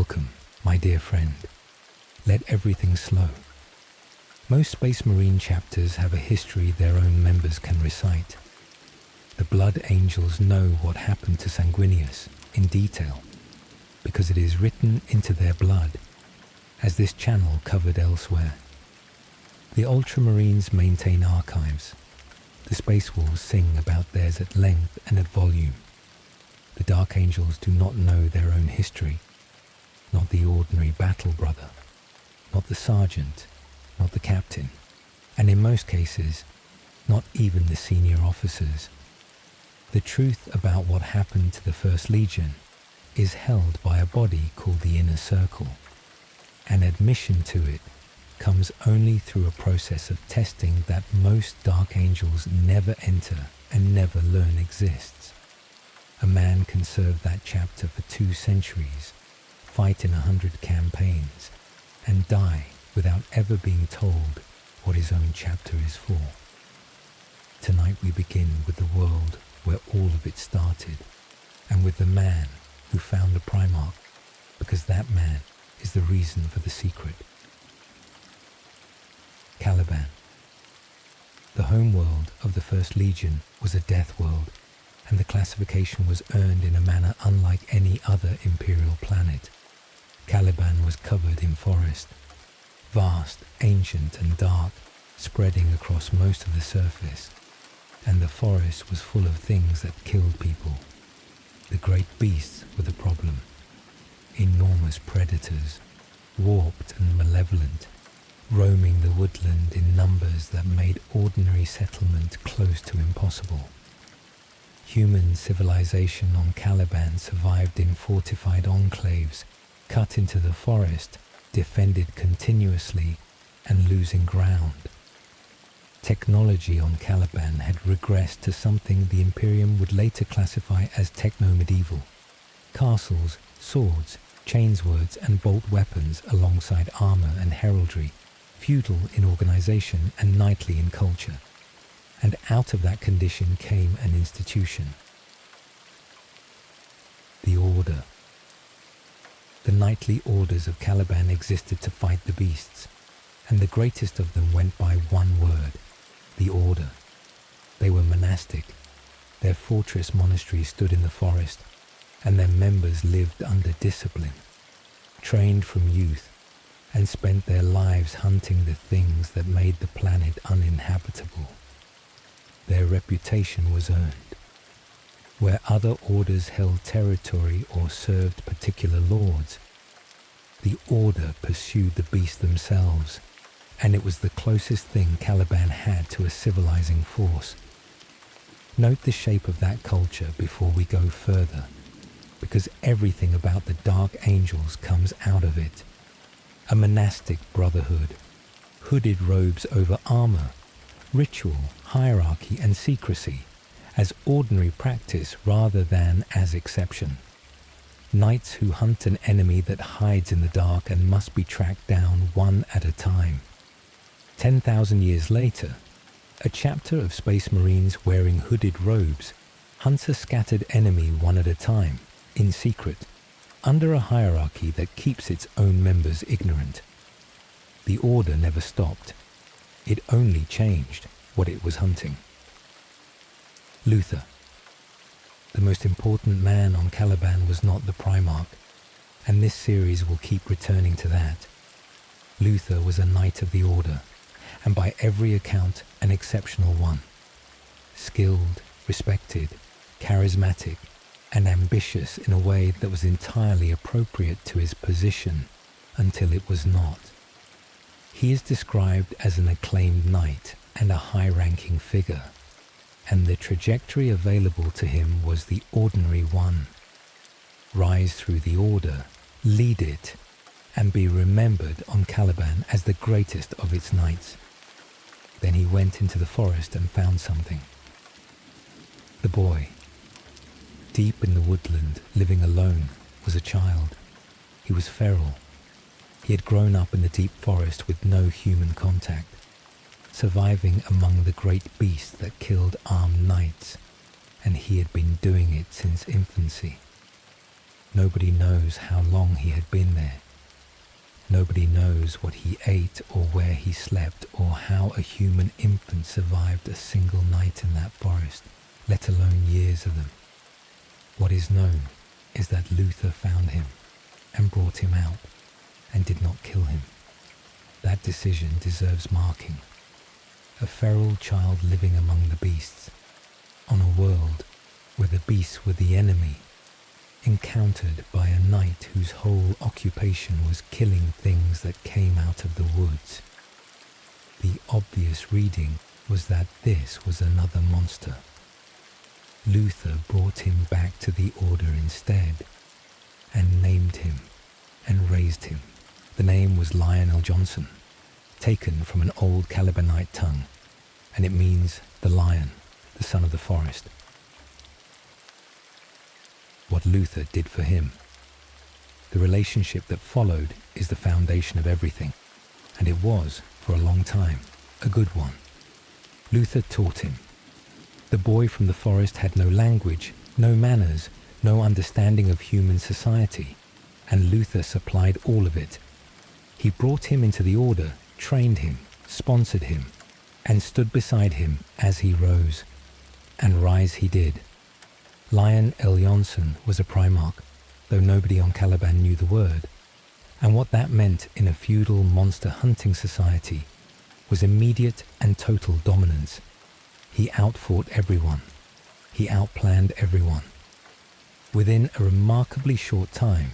Welcome, my dear friend. Let everything slow. Most Space Marine chapters have a history their own members can recite. The Blood Angels know what happened to Sanguinius in detail, because it is written into their blood, as this channel covered elsewhere. The Ultramarines maintain archives. The Space Wolves sing about theirs at length and at volume. The Dark Angels do not know their own history, not the ordinary battle brother, not the sergeant, not the captain, and in most cases, not even the senior officers. The truth about what happened to the First Legion is held by a body called the Inner Circle, and admission to it comes only through a process of testing that most Dark Angels never enter and never learn exists. A man can serve that chapter for 2 centuries, fight in 100 campaigns, and die without ever being told what his own chapter is for. Tonight we begin with the world where all of it started, and with the man who found the primarch, because that man is the reason for the secret. Caliban. The homeworld of the First Legion was a death world, and the classification was earned in a manner unlike any other Imperial planet. Caliban was covered in forest, vast, ancient and dark, spreading across most of the surface, and the forest was full of things that killed people. The great beasts were the problem. Enormous predators, warped and malevolent, roaming the woodland in numbers that made ordinary settlement close to impossible. Human civilization on Caliban survived in fortified enclaves, cut into the forest, defended continuously, and losing ground. Technology on Caliban had regressed to something the Imperium would later classify as techno-medieval. Castles, swords, chainswords and bolt weapons alongside armor and heraldry, feudal in organization and knightly in culture. And out of that condition came an institution. The Order. The knightly orders of Caliban existed to fight the beasts, and the greatest of them went by one word, the Order. They were monastic. Their fortress monastery stood in the forest, and their members lived under discipline, trained from youth, and spent their lives hunting the things that made the planet uninhabitable. Their reputation was earned. Where other orders held territory or served particular lords, the Order pursued the beasts themselves, and it was the closest thing Caliban had to a civilizing force. Note the shape of that culture before we go further, because everything about the Dark Angels comes out of it. A monastic brotherhood, hooded robes over armor, ritual, hierarchy and secrecy, as ordinary practice rather than as exception. Knights who hunt an enemy that hides in the dark and must be tracked down one at a time. 10,000 years later, a chapter of Space Marines wearing hooded robes hunts a scattered enemy one at a time, in secret, under a hierarchy that keeps its own members ignorant. The Order never stopped. It only changed what it was hunting. Luther. The most important man on Caliban was not the Primarch, and this series will keep returning to that. Luther was a knight of the Order, and by every account an exceptional one. Skilled, respected, charismatic, and ambitious in a way that was entirely appropriate to his position until it was not. He is described as an acclaimed knight and a high-ranking figure, and the trajectory available to him was the ordinary one. Rise through the Order, lead it, and be remembered on Caliban as the greatest of its knights. Then he went into the forest and found something. The boy, deep in the woodland, living alone, was a child. He was feral. He had grown up in the deep forest with no human contact, surviving among the great beasts that killed armed knights, and he had been doing it since infancy. Nobody knows how long he had been there. Nobody knows what he ate or where he slept or how a human infant survived a single night in that forest, let alone years of them. What is known is that Luther found him and brought him out and did not kill him. That decision deserves marking. A feral child living among the beasts, on a world where the beasts were the enemy, encountered by a knight whose whole occupation was killing things that came out of the woods. The obvious reading was that this was another monster. Luther brought him back to the order instead, and named him and raised him. The name was Lionel Johnson, taken from an old Calibanite tongue, and it means the lion, the son of the forest. What Luther did for him. The relationship that followed is the foundation of everything, and it was, for a long time, a good one. Luther taught him. The boy from the forest had no language, no manners, no understanding of human society, and Luther supplied all of it. He brought him into the order, trained him, sponsored him, and stood beside him as he rose. And rise he did. Lionel Johnson was a primarch, though nobody on Caliban knew the word, and what that meant in a feudal monster hunting society was immediate and total dominance. He outfought everyone. He outplanned everyone. Within a remarkably short time,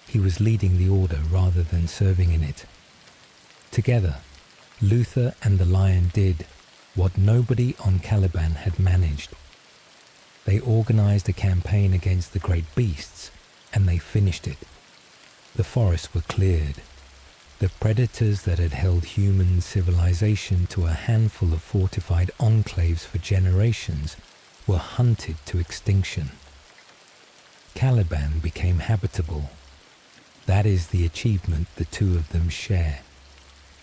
he was leading the order rather than serving in it. Together, Luther and the Lion did what nobody on Caliban had managed. They organized a campaign against the great beasts, and they finished it. The forests were cleared. The predators that had held human civilization to a handful of fortified enclaves for generations were hunted to extinction. Caliban became habitable. That is the achievement the two of them share,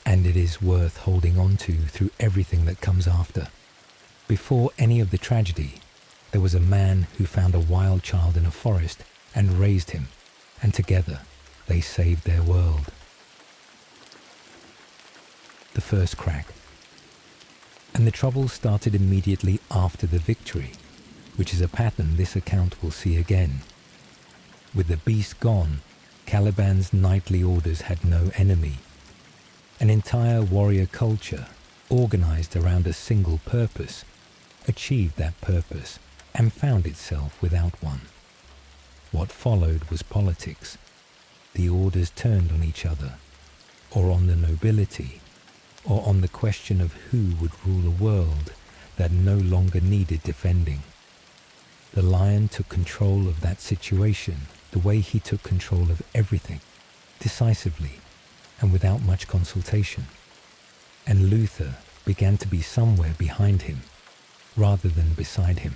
and it is worth holding on to through everything that comes after. Before any of the tragedy, there was a man who found a wild child in a forest and raised him, and together they saved their world. The first crack. And the trouble started immediately after the victory, which is a pattern this account will see again. With the beast gone, Caliban's knightly orders had no enemy. An entire warrior culture, organized around a single purpose, achieved that purpose and found itself without one. What followed was politics. The orders turned on each other, or on the nobility, or on the question of who would rule a world that no longer needed defending. The Lion took control of that situation the way he took control of everything, decisively and without much consultation. And Luther began to be somewhere behind him, rather than beside him.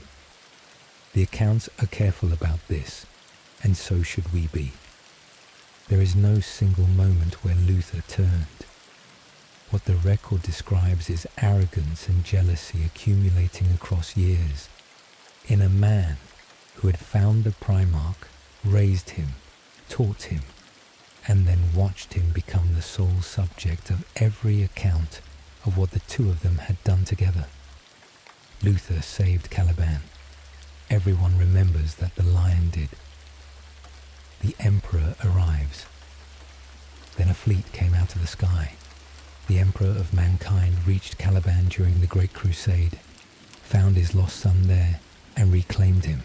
The accounts are careful about this, and so should we be. There is no single moment where Luther turned. What the record describes is arrogance and jealousy accumulating across years, in a man who had found the primarch, raised him, taught him, and then watched him become the sole subject of every account of what the two of them had done together. Luther saved Caliban. Everyone remembers that the Lion did. The Emperor arrives. Then a fleet came out of the sky. The Emperor of mankind reached Caliban during the Great Crusade, found his lost son there, and reclaimed him.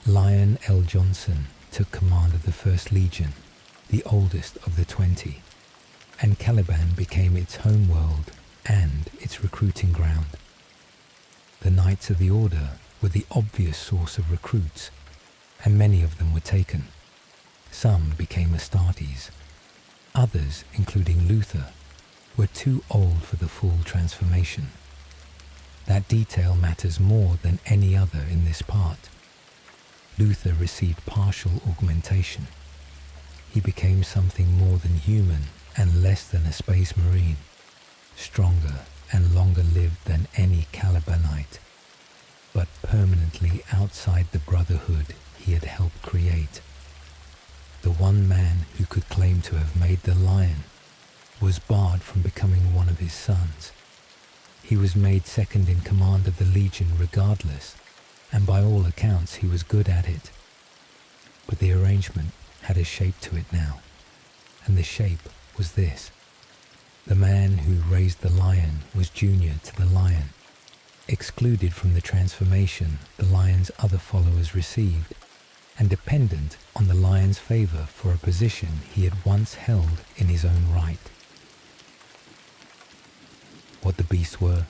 Lionel Johnson took command of the First Legion, the oldest of the 20, and Caliban became its homeworld and its recruiting ground. The Knights of the Order were the obvious source of recruits, and many of them were taken. Some became Astartes. Others, including Luther, were too old for the full transformation. That detail matters more than any other in this part. Luther received partial augmentation. He became something more than human and less than a space marine, stronger and longer lived than any Calibanite, but permanently outside the brotherhood he had helped create. the one man who could claim to have made the lion, was barred from becoming one of his sons. He was made second in command of the legion regardless, and by all accounts he was good at it. But the arrangement had a shape to it now, and the shape was this. The man who raised the lion was junior to the lion, excluded from the transformation the lion's other followers received, and dependent on the lion's favor for a position he had once held in his own right. What the beasts were.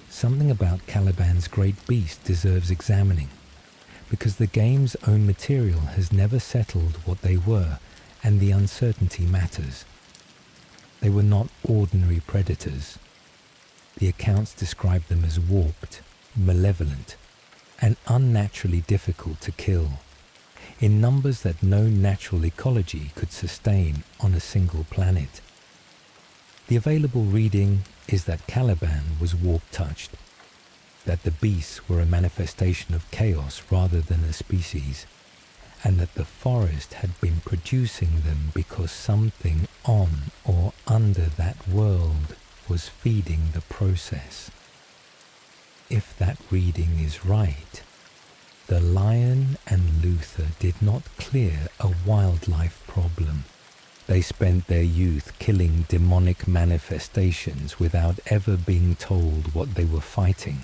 Something about Caliban's great beast deserves examining, because the game's own material has never settled what they were, and the uncertainty matters. They were not ordinary predators. The accounts describe them as warped, malevolent, and unnaturally difficult to kill, in numbers that no natural ecology could sustain on a single planet. The available reading is that Caliban was warp-touched, that the beasts were a manifestation of chaos rather than a species, and that the forest had been producing them because something on or under that world was feeding the process. If that reading is right, the lion and Luther did not clear a wildlife problem. They spent their youth killing demonic manifestations without ever being told what they were fighting,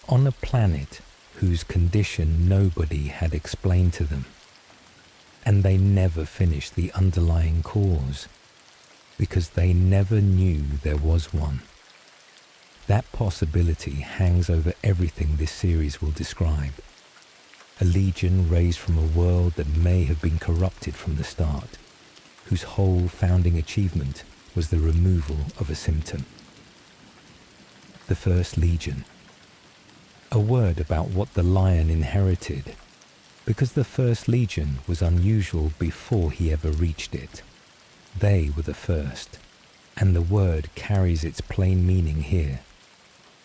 on a planet whose condition nobody had explained to them. And they never finished the underlying cause, because they never knew there was one. That possibility hangs over everything this series will describe. A legion raised from a world that may have been corrupted from the start, whose whole founding achievement was the removal of a symptom. The First Legion. A word about what the lion inherited, because the First Legion was unusual before he ever reached it. They were the first, and the word carries its plain meaning here.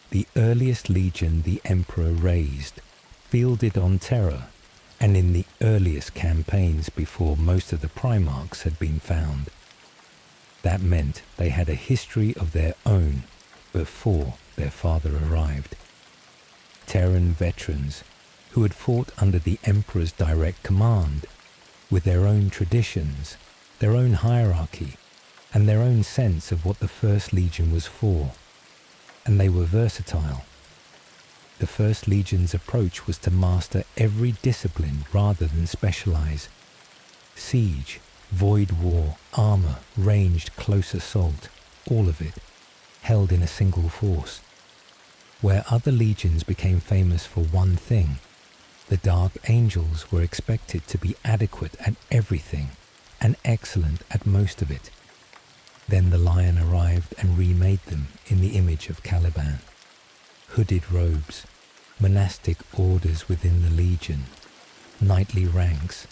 The earliest legion the Emperor raised, fielded on Terra, and in the earliest campaigns before most of the primarchs had been found. That meant they had a history of their own before their father arrived. Terran veterans who had fought under the Emperor's direct command, with their own traditions, their own hierarchy, and their own sense of what the First Legion was for. And they were versatile. The First Legion's approach was to master every discipline rather than specialize. Siege, void war, armor, ranged close assault, all of it, held in a single force. Where other legions became famous for one thing, the Dark Angels were expected to be adequate at everything and excellent at most of it. Then the lion arrived and remade them in the image of Caliban. Hooded robes, monastic orders within the legion, knightly ranks,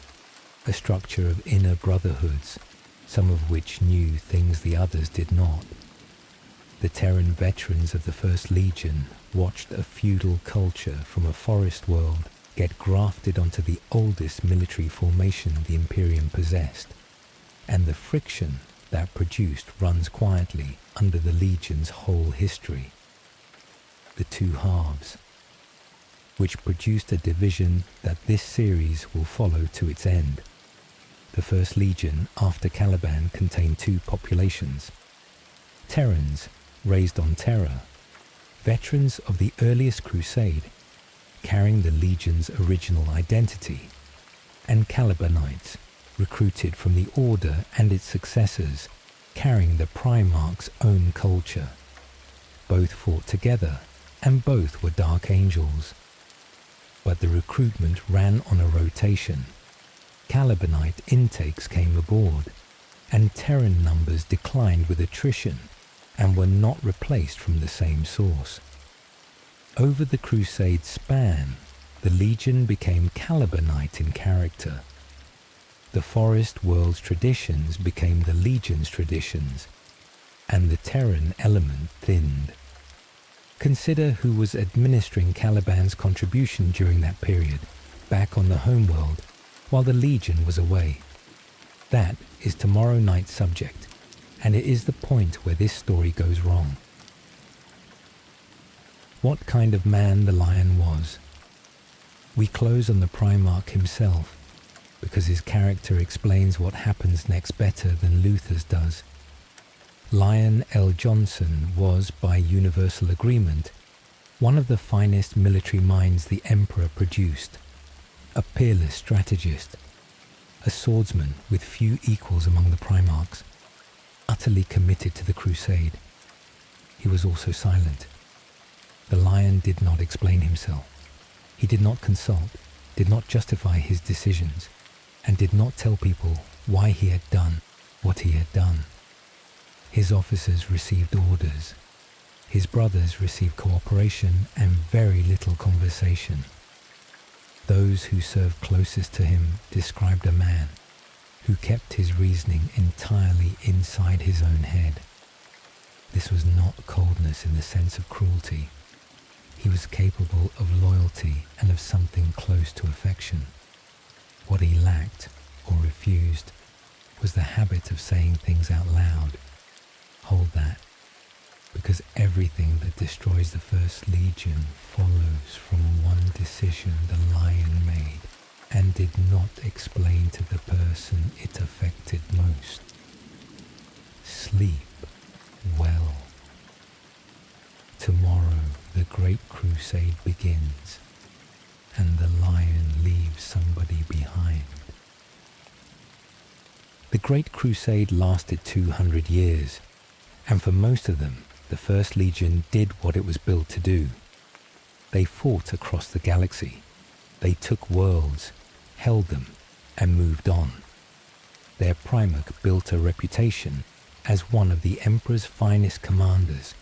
a structure of inner brotherhoods, some of which knew things the others did not. The Terran veterans of the First Legion watched a feudal culture from a forest world get grafted onto the oldest military formation the Imperium possessed, and the friction that produced runs quietly under the Legion's whole history. The two halves, which produced a division that this series will follow to its end. The First Legion after Caliban contained two populations. Terrans, raised on Terra, veterans of the earliest crusade, carrying the Legion's original identity, and Calibanites, recruited from the Order and its successors, carrying the Primarch's own culture. Both fought together, and both were Dark Angels. But the recruitment ran on a rotation. Calibanite intakes came aboard, and Terran numbers declined with attrition, and were not replaced from the same source. Over the Crusade span, the Legion became Calibanite in character. The Forest World's traditions became the Legion's traditions, and the Terran element thinned. Consider who was administering Caliban's contribution during that period, back on the Homeworld, while the Legion was away. That is tomorrow night's subject, and it is the point where this story goes wrong. What kind of man the Lion was. We close on the Primarch himself, because his character explains what happens next better than Luther's does. Lion L. Johnson was, by universal agreement, one of the finest military minds the Emperor produced, a peerless strategist, a swordsman with few equals among the Primarchs, utterly committed to the crusade. He was also silent. The Lion did not explain himself. He did not consult, did not justify his decisions, and did not tell people why he had done what he had done. His officers received orders. His brothers received cooperation and very little conversation. Those who served closest to him described a man who kept his reasoning entirely inside his own head. This was not coldness in the sense of cruelty. He was capable of loyalty and of something close to affection. What he lacked or refused was the habit of saying things out loud. Hold that, because everything that destroys the First Legion follows from one decision the Lion made and did not explain to the person it affected most. Sleep well. Tomorrow the Great Crusade begins, and the Lion leaves somebody behind. The Great Crusade lasted 200 years, and for most of them, the First Legion did what it was built to do. They fought across the galaxy. They took worlds, held them, and moved on. Their Primarch built a reputation as one of the Emperor's finest commanders,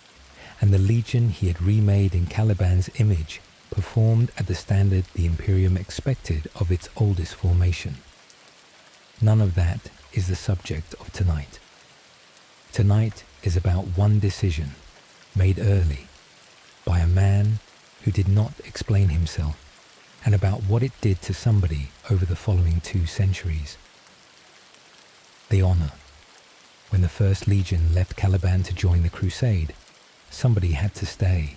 and the Legion he had remade in Caliban's image performed at the standard the Imperium expected of its oldest formation. None of that is the subject of tonight. Tonight is about one decision, made early, by a man who did not explain himself, and about what it did to somebody over the following 2 centuries. The honor. When the First Legion left Caliban to join the crusade, somebody had to stay.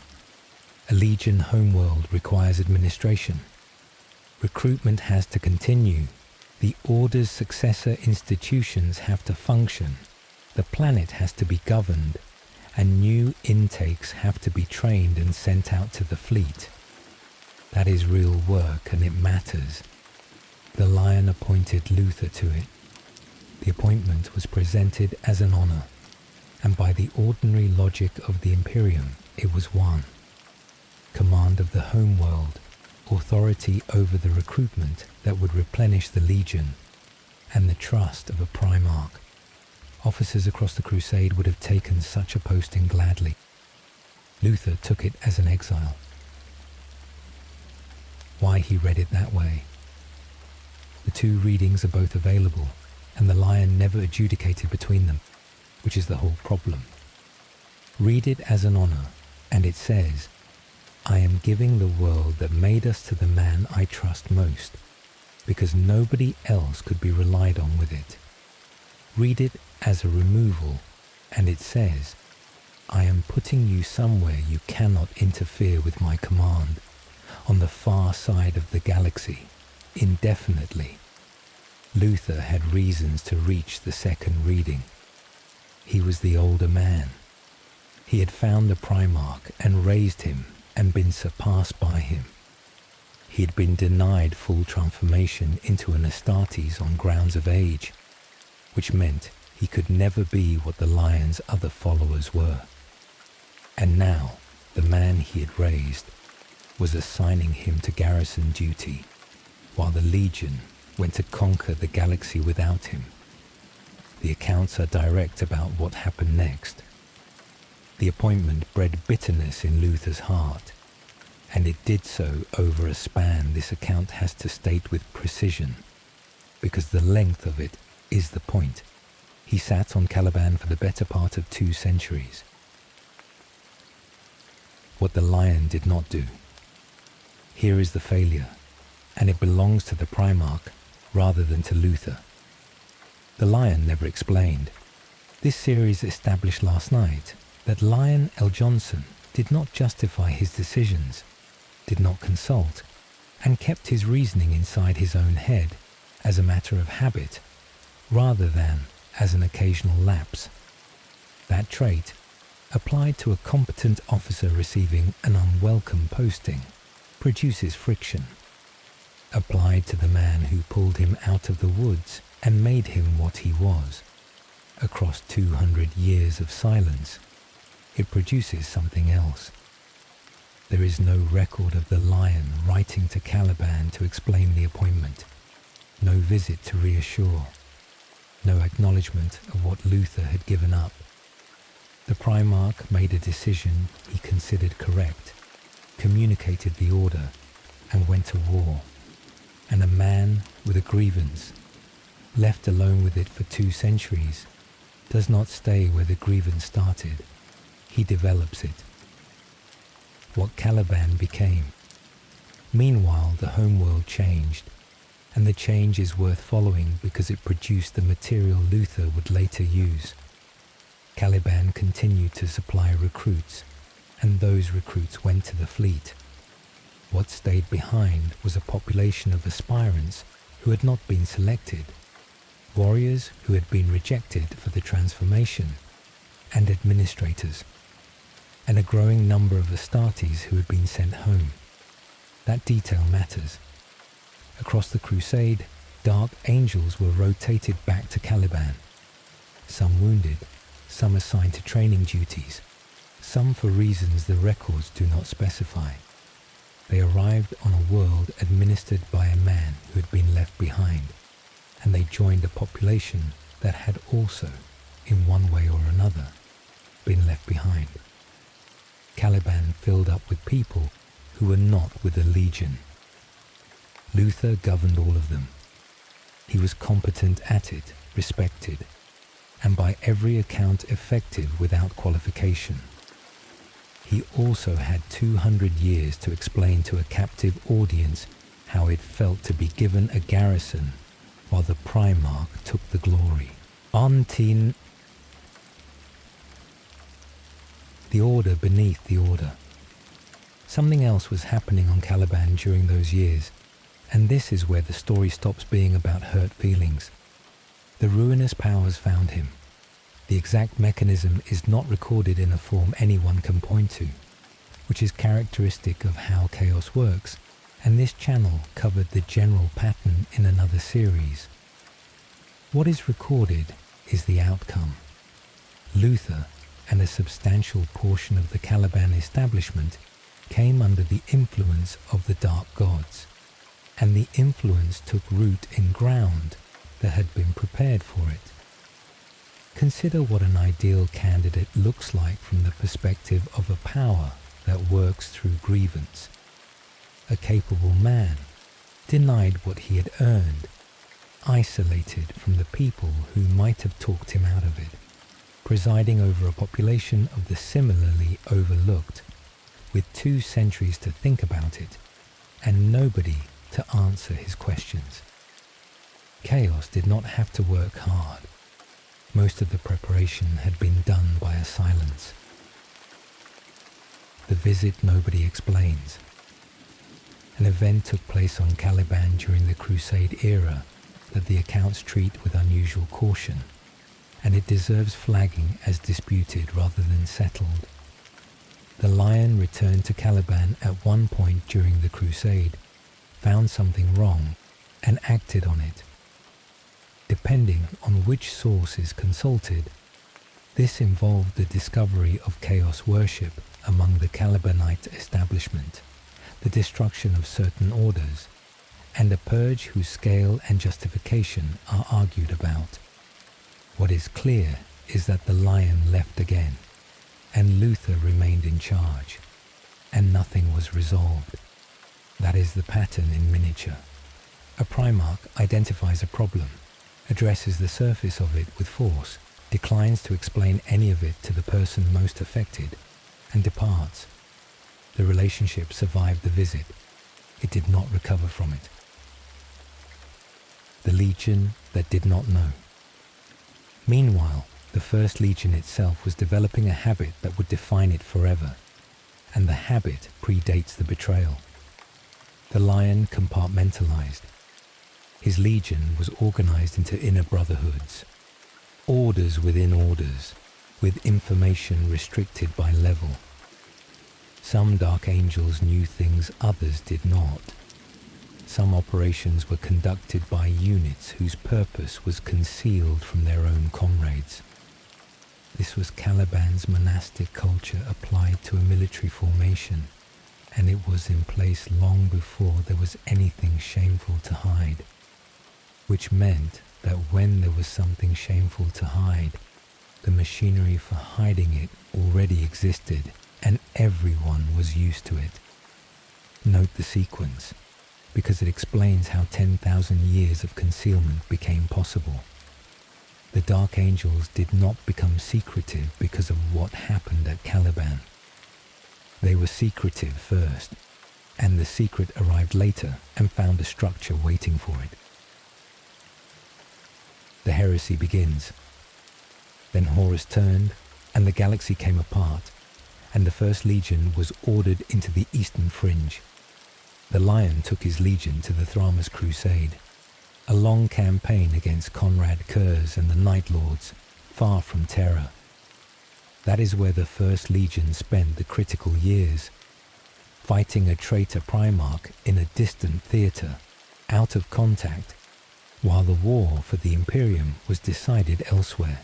A Legion homeworld requires administration. Recruitment has to continue. The Order's successor institutions have to function. The planet has to be governed, and new intakes have to be trained and sent out to the fleet. That is real work, and it matters. The Lion appointed Luther to it. The appointment was presented as an honor, and by the ordinary logic of the Imperium, it was won. Command of the Homeworld, authority over the recruitment that would replenish the Legion, and the trust of a Primarch. Officers across the crusade would have taken such a posting gladly. Luther took it as an exile. Why he read it that way? The 2 readings are both available, and the Lion never adjudicated between them, which is the whole problem. Read it as an honor, and it says, I am giving the world that made us to the man I trust most, because nobody else could be relied on with it. Read it as a removal, and it says, I am putting you somewhere you cannot interfere with my command, on the far side of the galaxy, indefinitely. Luther had reasons to reach the second reading. He was the older man. He had found the Primarch and raised him and been surpassed by him. He had been denied full transformation into an Astartes on grounds of age, which meant he could never be what the Lion's other followers were. And now, the man he had raised was assigning him to garrison duty, while the Legion went to conquer the galaxy without him. The accounts are direct about what happened next. The appointment bred bitterness in Luther's heart, and it did so over a span this account has to state with precision, because the length of it is the point. He sat on Caliban for the better part of 2 centuries. What the Lion did not do. Here is the failure, and it belongs to the Primarch rather than to Luther. The Lion never explained. This series established last night that Lion L. Johnson did not justify his decisions, did not consult, and kept his reasoning inside his own head as a matter of habit, rather than as an occasional lapse. That trait, applied to a competent officer receiving an unwelcome posting, produces friction. Applied to the man who pulled him out of the woods and made him what he was, across 200 years of silence, it produces something else. There is no record of the Lion writing to Caliban to explain the appointment, no visit to reassure, no acknowledgement of what Luther had given up. The primarch made a decision he considered correct, communicated the order, and went to war. And a man with a grievance, left alone with it for 2 centuries, does not stay where the grievance started. He develops it. What Caliban became. Meanwhile, the Homeworld changed, and the change is worth following because it produced the material Luther would later use. Caliban continued to supply recruits, and those recruits went to the fleet. What stayed behind was a population of aspirants who had not been selected, warriors who had been rejected for the transformation, and administrators, and a growing number of Astartes who had been sent home. That detail matters. Across the crusade, dark angels were rotated back to Caliban, some wounded, some assigned to training duties, some for reasons the records do not specify. They arrived on a world administered by a man who had been left behind, and they joined a population that had also, in one way or another, been left behind. Caliban filled up with people who were not with the legion. Luther governed all of them. He was competent at it, respected, and by every account effective without qualification. He also had 200 years to explain to a captive audience how it felt to be given a garrison while the primarch took the glory. The order beneath the order. Something else was happening on Caliban during those years, and this is where the story stops being about hurt feelings. The ruinous powers found him. The exact mechanism is not recorded in a form anyone can point to, which is characteristic of how chaos works, and this channel covered the general pattern in another series. What is recorded is the outcome. Luther and a substantial portion of the Caliban establishment came under the influence of the dark gods, and the influence took root in ground that had been prepared for it. Consider what an ideal candidate looks like from the perspective of a power that works through grievance. A capable man, denied what he had earned, isolated from the people who might have talked him out of it, presiding over a population of the similarly overlooked, with 2 centuries to think about it, and nobody to answer his questions. Chaos did not have to work hard. Most of the preparation had been done by a silence. The visit nobody explains. An event took place on Caliban during the Crusade era that the accounts treat with unusual caution, and it deserves flagging as disputed rather than settled. The Lion returned to Caliban at one point during the Crusade, found something wrong, and acted on it. Depending on which source is consulted, this involved the discovery of chaos worship among the Calibanite establishment, the destruction of certain orders, and a purge whose scale and justification are argued about. What is clear is that the Lion left again, and Luther remained in charge, and nothing was resolved. That is the pattern in miniature. A primarch identifies a problem, addresses the surface of it with force, declines to explain any of it to the person most affected, and departs. The relationship survived the visit. It did not recover from it. the legion that did not know. Meanwhile, the First Legion itself was developing a habit that would define it forever, and the habit predates the betrayal. The lion compartmentalized. His legion was organized into inner brotherhoods, orders within orders, with information restricted by level. Some dark angels knew things others did not. Some operations were conducted by units whose purpose was concealed from their own comrades. This was Caliban's monastic culture applied to a military formation, and it was in place long before there was anything shameful to hide, which meant that when there was something shameful to hide, the machinery for hiding it already existed, and everyone was used to it. Note the sequence, because it explains how 10,000 years of concealment became possible. The Dark Angels did not become secretive because of what happened at Caliban. They were secretive first, and the secret arrived later and found a structure waiting for it. The heresy begins. Then Horus turned, and the galaxy came apart, and the First Legion was ordered into the eastern fringe. The Lion took his legion to the Thramas Crusade, a long campaign against Conrad Kurz and the Night Lords, far from Terra. That is where the First Legion spent the critical years, fighting a traitor primarch in a distant theatre, out of contact, while the war for the Imperium was decided elsewhere.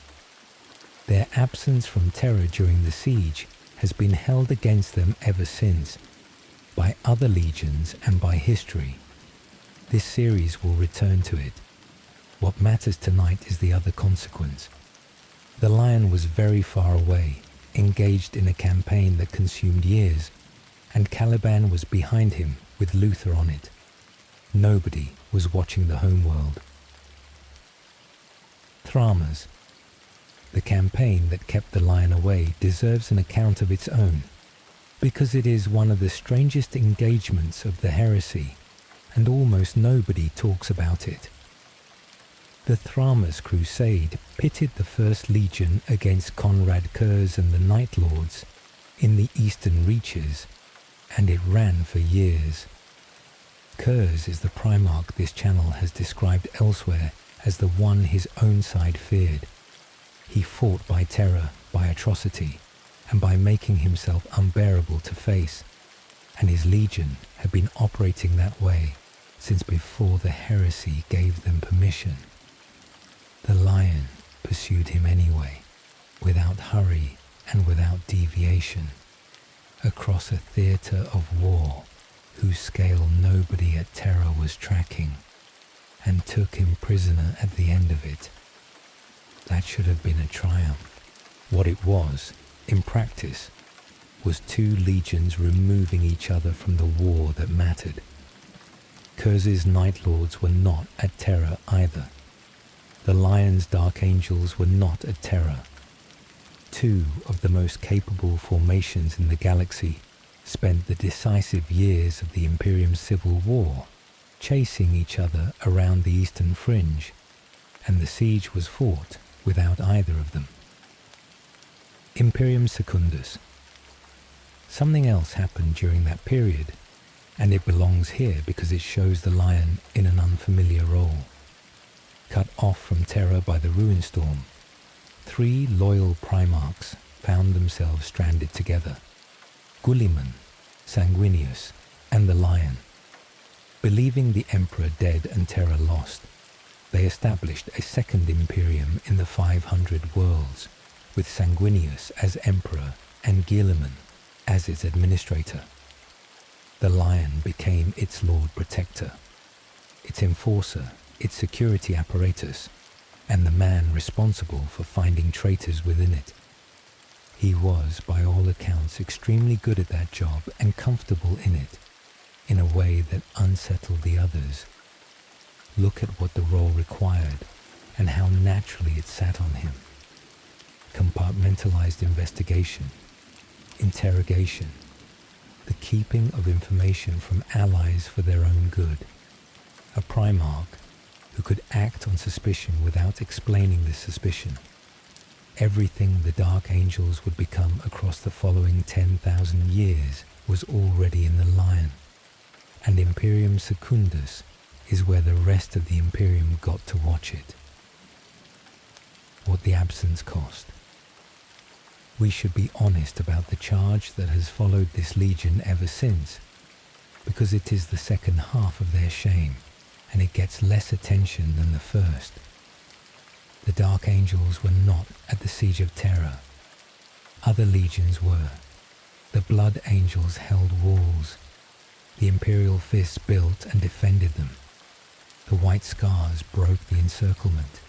Their absence from Terra during the siege has been held against them ever since, by other legions and by history. This series will return to it. What matters tonight is the other consequence. The Lion was very far away, engaged in a campaign that consumed years, and Caliban was behind him with Luther on it. Nobody was watching the Homeworld. Thramas. The campaign that kept the Lion away deserves an account of its own, because it is one of the strangest engagements of the heresy, and almost nobody talks about it. The Thramas Crusade pitted the First Legion against Conrad Kurz and the Night Lords in the eastern reaches, and it ran for years. Kurz is the primarch this channel has described elsewhere as the one his own side feared. He fought by terror, by atrocity, and by making himself unbearable to face, and his legion had been operating that way since before the heresy gave them permission. The Lion pursued him anyway, without hurry and without deviation, across a theatre of war whose scale nobody at Terra was tracking, and took him prisoner at the end of it. That should have been a triumph. What it was, in practice, was two legions removing each other from the war that mattered. Kurz's Night Lords were not at Terra either. The Lion's Dark Angels were not at Terra. Two of the most capable formations in the galaxy spent the decisive years of the Imperium's civil war chasing each other around the eastern fringe, and the siege was fought without either of them. Imperium Secundus. Something else happened during that period, and it belongs here because it shows the Lion in an unfamiliar role. Cut off from Terra by the ruin storm, three loyal primarchs found themselves stranded together: Gulliman, Sanguinius, and the Lion. Believing the Emperor dead and Terra lost, they established a second Imperium in the 500 worlds, with Sanguinius as Emperor and Gilliman as its administrator. The Lion became its Lord Protector, its enforcer, its security apparatus, and the man responsible for finding traitors within it. He was, by all accounts, extremely good at that job and comfortable in it, in a way that unsettled the others. Look at what the role required and how naturally it sat on him. Compartmentalized investigation, interrogation, the keeping of information from allies for their own good. A primarch who could act on suspicion without explaining this suspicion. Everything the Dark Angels would become across the following 10,000 years was already in the Lion, and Imperium Secundus is where the rest of the Imperium got to watch it. What the absence cost. We should be honest about the charge that has followed this legion ever since, because it is the second half of their shame, and it gets less attention than the first. The Dark Angels were not at the Siege of Terror. Other legions were. The Blood Angels held walls. The Imperial Fists built and defended them. The White Scars broke the encirclement.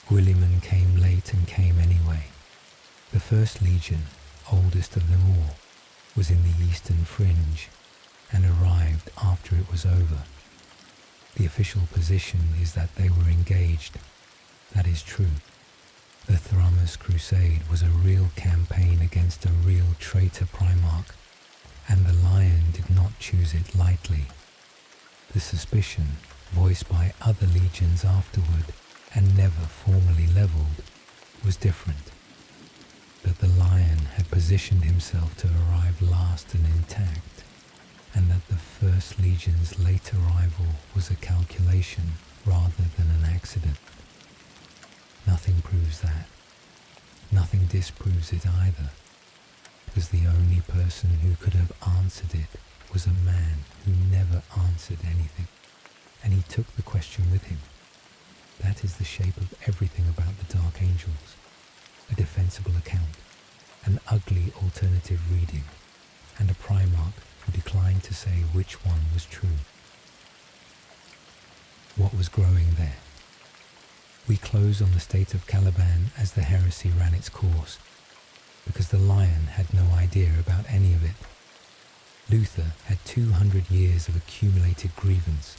Guilliman came late and came anyway. The First Legion, oldest of them all, was in the eastern fringe and arrived after it was over. The official position is that they were engaged. That is true. The Thrummers Crusade was a real campaign against a real traitor primarch, and the Lion did not choose it lightly. The suspicion, voiced by other legions afterward and never formally levelled, was different. That the Lion had positioned himself to arrive last and intact, and that the First Legion's late arrival was a calculation rather than an accident. Nothing proves that. Nothing disproves it either, because the only person who could have answered it was a man who never answered anything, and he took the question with him. That is the shape of everything about the Dark Angels. A defensible account, an ugly alternative reading, and a primarch who declined to say which one was true. What was growing there? We close on the state of Caliban as the heresy ran its course, because the Lion had no idea about any of it. Luther had 200 years of accumulated grievance,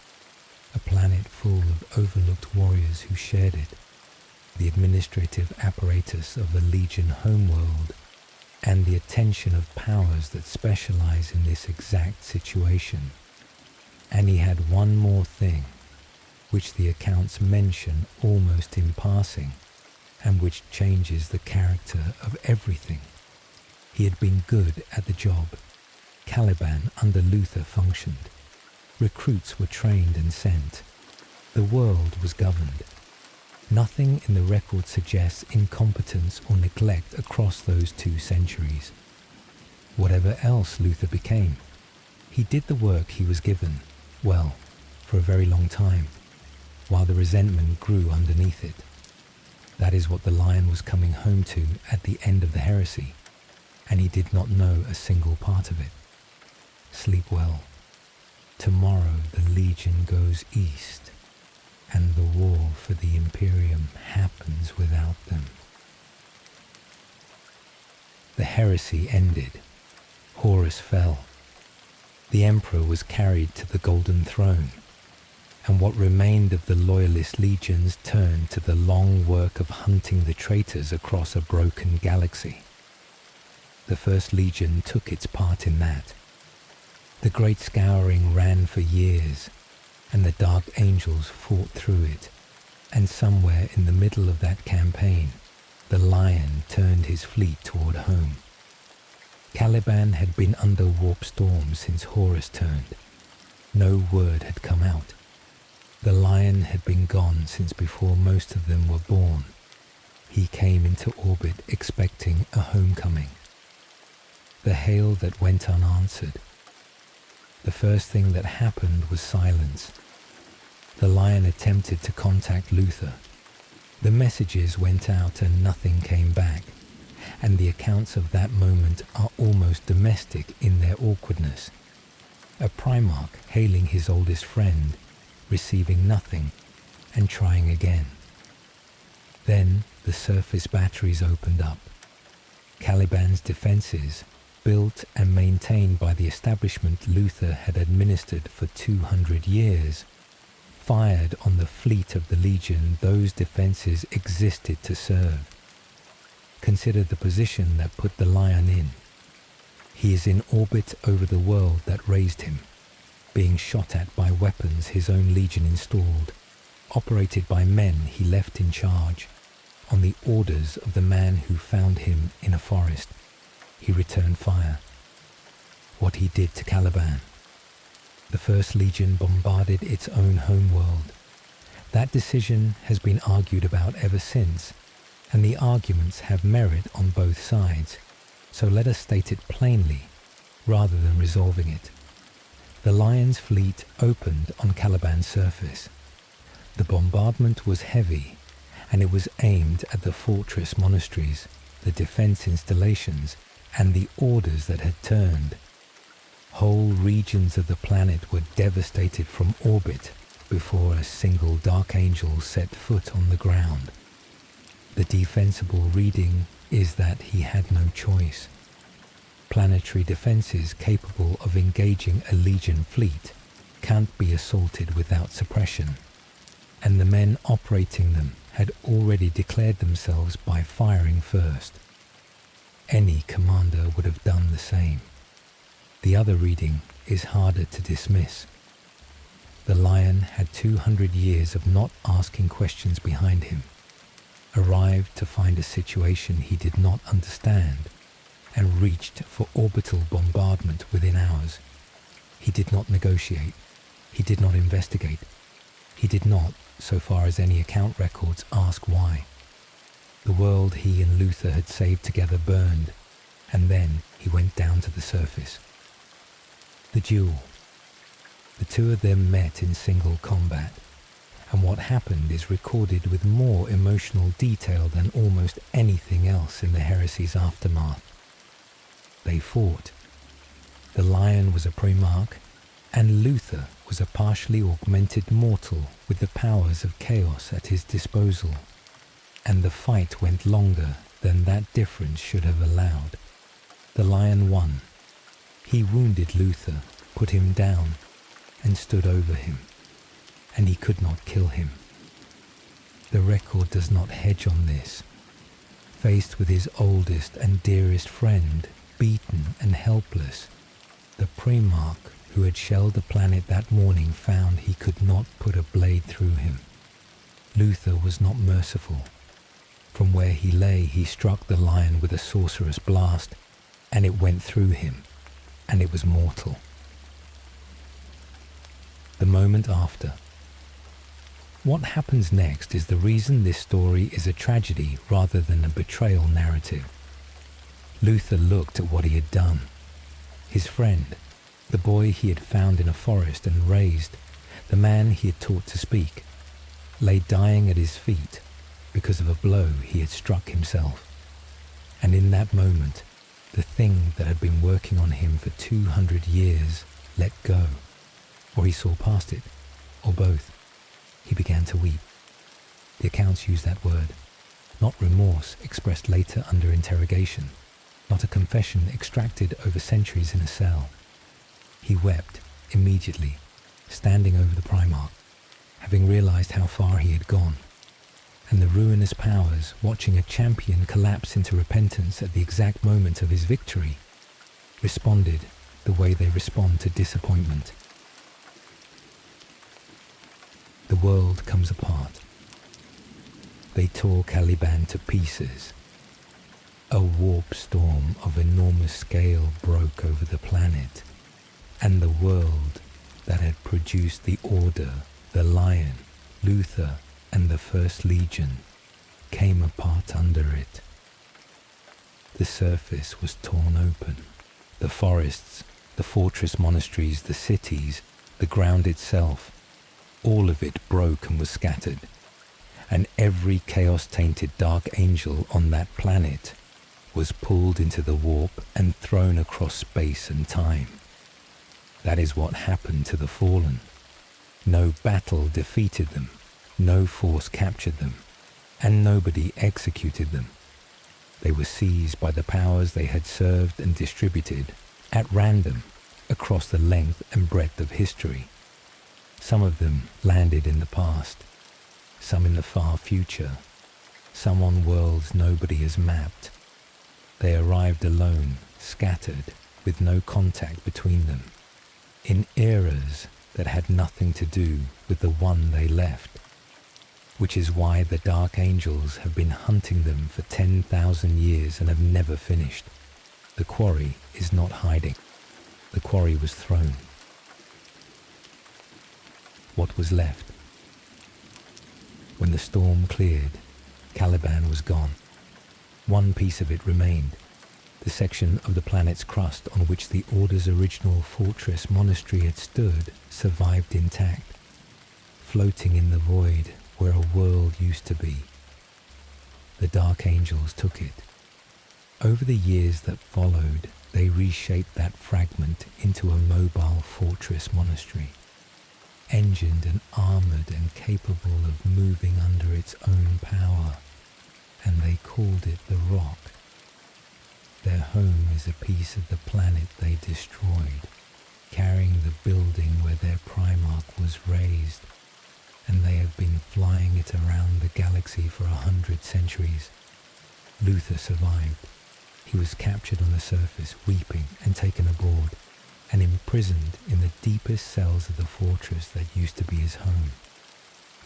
a planet full of overlooked warriors who shared it, the administrative apparatus of the Legion Homeworld, and the attention of powers that specialize in this exact situation. And he had one more thing, which the accounts mention almost in passing, and which changes the character of everything. He had been good at the job. Caliban under Luther functioned. Recruits were trained and sent. The world was governed. Nothing in the record suggests incompetence or neglect across those 2 centuries. Whatever else Luther became, he did the work he was given, well, for a very long time, while the resentment grew underneath it. That is what the Lion was coming home to at the end of the heresy, and he did not know a single part of it. Sleep well. Tomorrow the Legion goes east, and the war for the Imperium happens without them. The heresy ended. Horus fell. The Emperor was carried to the Golden Throne, and what remained of the loyalist legions turned to the long work of hunting the traitors across a broken galaxy. The First Legion took its part in that. The Great Scouring ran for years, and the Dark Angels fought through it, and somewhere in the middle of that campaign, the Lion turned his fleet toward home. Caliban had been under warp storm since Horus turned. No word had come out. The Lion had been gone since before most of them were born. He came into orbit expecting a homecoming. The hail that went unanswered. The first thing that happened was silence. The Lion attempted to contact Luther. The messages went out and nothing came back, and the accounts of that moment are almost domestic in their awkwardness. A primarch hailing his oldest friend, receiving nothing, and trying again. Then the surface batteries opened up. Caliban's defenses, built and maintained by the establishment Luther had administered for 200 years, fired on the fleet of the Legion those defenses existed to serve. Consider the position that put the Lion in. He is in orbit over the world that raised him, being shot at by weapons his own Legion installed, operated by men he left in charge. On the orders of the man who found him in a forest, he returned fire. What he did to Caliban. The First Legion bombarded its own homeworld. That decision has been argued about ever since, and the arguments have merit on both sides, so let us state it plainly, rather than resolving it. The Lion's fleet opened on Caliban's surface. The bombardment was heavy, and it was aimed at the fortress monasteries, the defense installations, and the orders that had turned. Whole regions of the planet were devastated from orbit before a single Dark Angel set foot on the ground. The defensible reading is that he had no choice. Planetary defenses capable of engaging a Legion fleet can't be assaulted without suppression, and the men operating them had already declared themselves by firing first. Any commander would have done the same. The other reading is harder to dismiss. The Lion had 200 years of not asking questions behind him, arrived to find a situation he did not understand, and reached for orbital bombardment within hours. He did not negotiate. He did not investigate. He did not, so far as any account records, ask why. The world he and Luther had saved together burned, and then he went down to the surface. The duel. The two of them met in single combat, and what happened is recorded with more emotional detail than almost anything else in the heresy's aftermath. They fought. The Lion was a primarch, and Luther was a partially augmented mortal with the powers of chaos at his disposal, and the fight went longer than that difference should have allowed. The Lion won. He wounded Luther, put him down, and stood over him, and he could not kill him. The record does not hedge on this. Faced with his oldest and dearest friend, beaten and helpless, the primarch who had shelled the planet that morning found he could not put a blade through him. Luther was not merciful. From where he lay, he struck the Lion with a sorcerous blast, and it went through him, and it was mortal. The moment after. What happens next is the reason this story is a tragedy rather than a betrayal narrative. Luther looked at what he had done. His friend, the boy he had found in a forest and raised, the man he had taught to speak, lay dying at his feet because of a blow he had struck himself. And in that moment, the thing that had been working on him for 200 years let go, or he saw past it, or both. He began to weep. The accounts use that word, not remorse expressed later under interrogation, not a confession extracted over centuries in a cell. He wept immediately, standing over the primarch, having realized how far he had gone, and the ruinous powers watching a champion collapse into repentance at the exact moment of his victory, responded the way they respond to disappointment. The world comes apart. They tore Caliban to pieces. A warp storm of enormous scale broke over the planet, and the world that had produced the Order, the Lion, Luther, and the First Legion came apart under it. The surface was torn open. The forests, the fortress monasteries, the cities, the ground itself, all of it broke and was scattered, and every chaos-tainted Dark Angel on that planet was pulled into the warp and thrown across space and time. That is what happened to the Fallen. No battle defeated them, no force captured them, and nobody executed them. They were seized by the powers they had served and distributed, at random, across the length and breadth of history. Some of them landed in the past, some in the far future, some on worlds nobody has mapped. They arrived alone, scattered, with no contact between them, in eras that had nothing to do with the one they left. which is why the Dark Angels have been hunting them for 10,000 years and have never finished. The quarry is not hiding. The quarry was thrown. What was left? When the storm cleared, Caliban was gone. One piece of it remained, the section of the planet's crust on which the Order's original fortress monastery had stood survived intact, floating in the void where a world used to be. The Dark Angels took it. Over the years that followed, they reshaped that fragment into a mobile fortress monastery, engined and armoured and capable of moving under its own power, and they called it the Rock. Their home is a piece of the planet they destroyed, carrying the building where their primarch was raised, and they have been flying it around the galaxy for 100 centuries. Luther survived. He was captured on the surface, weeping, and taken aboard, and imprisoned in the deepest cells of the fortress that used to be his home.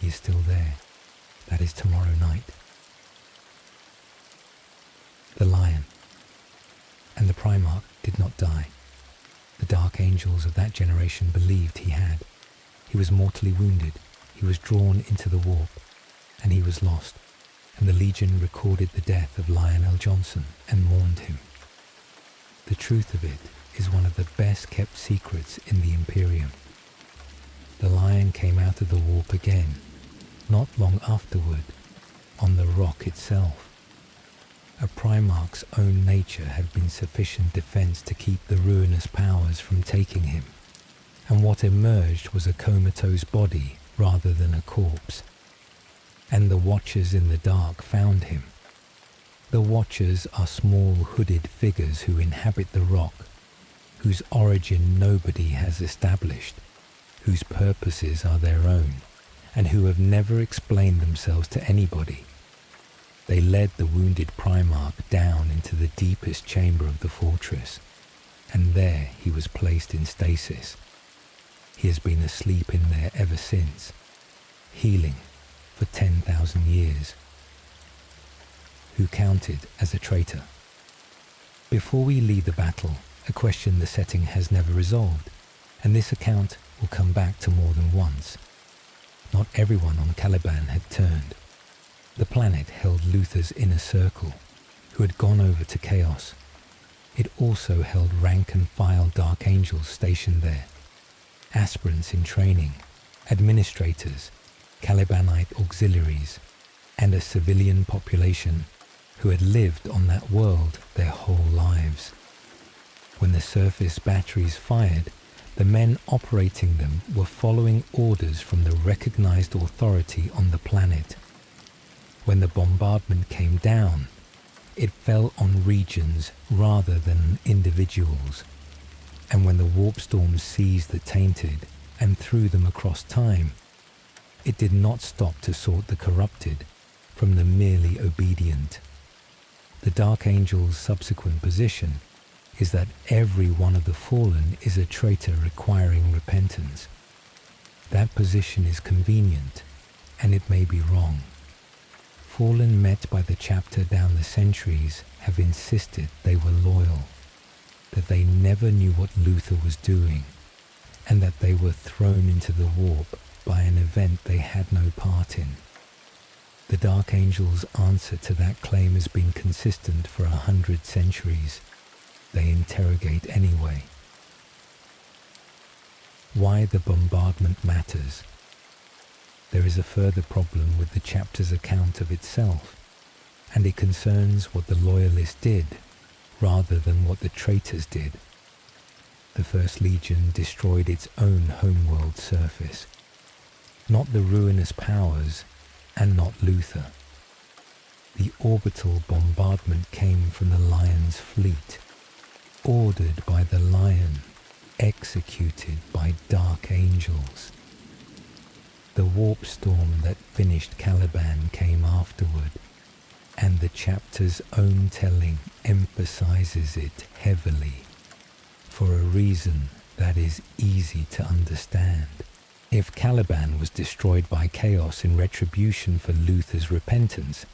He is still there. That is tomorrow night. The lion. And the primarch did not die. The Dark Angels of that generation believed he had. He was mortally wounded. He was drawn into the warp, and he was lost, and the Legion recorded the death of Lionel Johnson and mourned him. The truth of it is one of the best kept secrets in the Imperium. The lion came out of the warp again, not long afterward, on the rock itself. A primarch's own nature had been sufficient defense to keep the ruinous powers from taking him, and what emerged was a comatose body rather than a corpse. And the Watchers in the dark found him. The Watchers are small hooded figures who inhabit the rock, whose origin nobody has established, whose purposes are their own, and who have never explained themselves to anybody. They led the wounded primarch down into the deepest chamber of the fortress, and there he was placed in stasis. He has been asleep in there ever since, healing for 10,000 years. Who counted as a traitor? Before we leave the battle, a question the setting has never resolved, and this account will come back to more than once. Not everyone on Caliban had turned. The planet held Luther's inner circle, who had gone over to Chaos. It also held rank-and-file Dark Angels stationed there, aspirants in training, administrators, Calibanite auxiliaries, and a civilian population who had lived on that world their whole lives. When the surface batteries fired, the men operating them were following orders from the recognized authority on the planet. When the bombardment came down, it fell on regions rather than individuals. And when the warp storm seized the tainted and threw them across time, it did not stop to sort the corrupted from the merely obedient. The Dark Angel's subsequent position is that every one of the fallen is a traitor requiring repentance. That position is convenient, and it may be wrong. Fallen met by the chapter down the centuries have insisted they were loyal, that they never knew what Luther was doing, and that they were thrown into the warp by an event they had no part in. The Dark Angel's answer to that claim has been consistent for 100 centuries. They interrogate anyway. Why the bombardment matters. There is a further problem with the chapter's account of itself, and it concerns what the Loyalists did rather than what the traitors did. The First Legion destroyed its own homeworld surface, not the ruinous powers and not Luther. The orbital bombardment came from the Lion's fleet, ordered by the Lion, executed by Dark Angels. The warp storm that finished Caliban came afterward, and the chapter's own telling emphasizes it heavily, for a reason that is easy to understand. If Caliban was destroyed by chaos in retribution for Luther's repentance,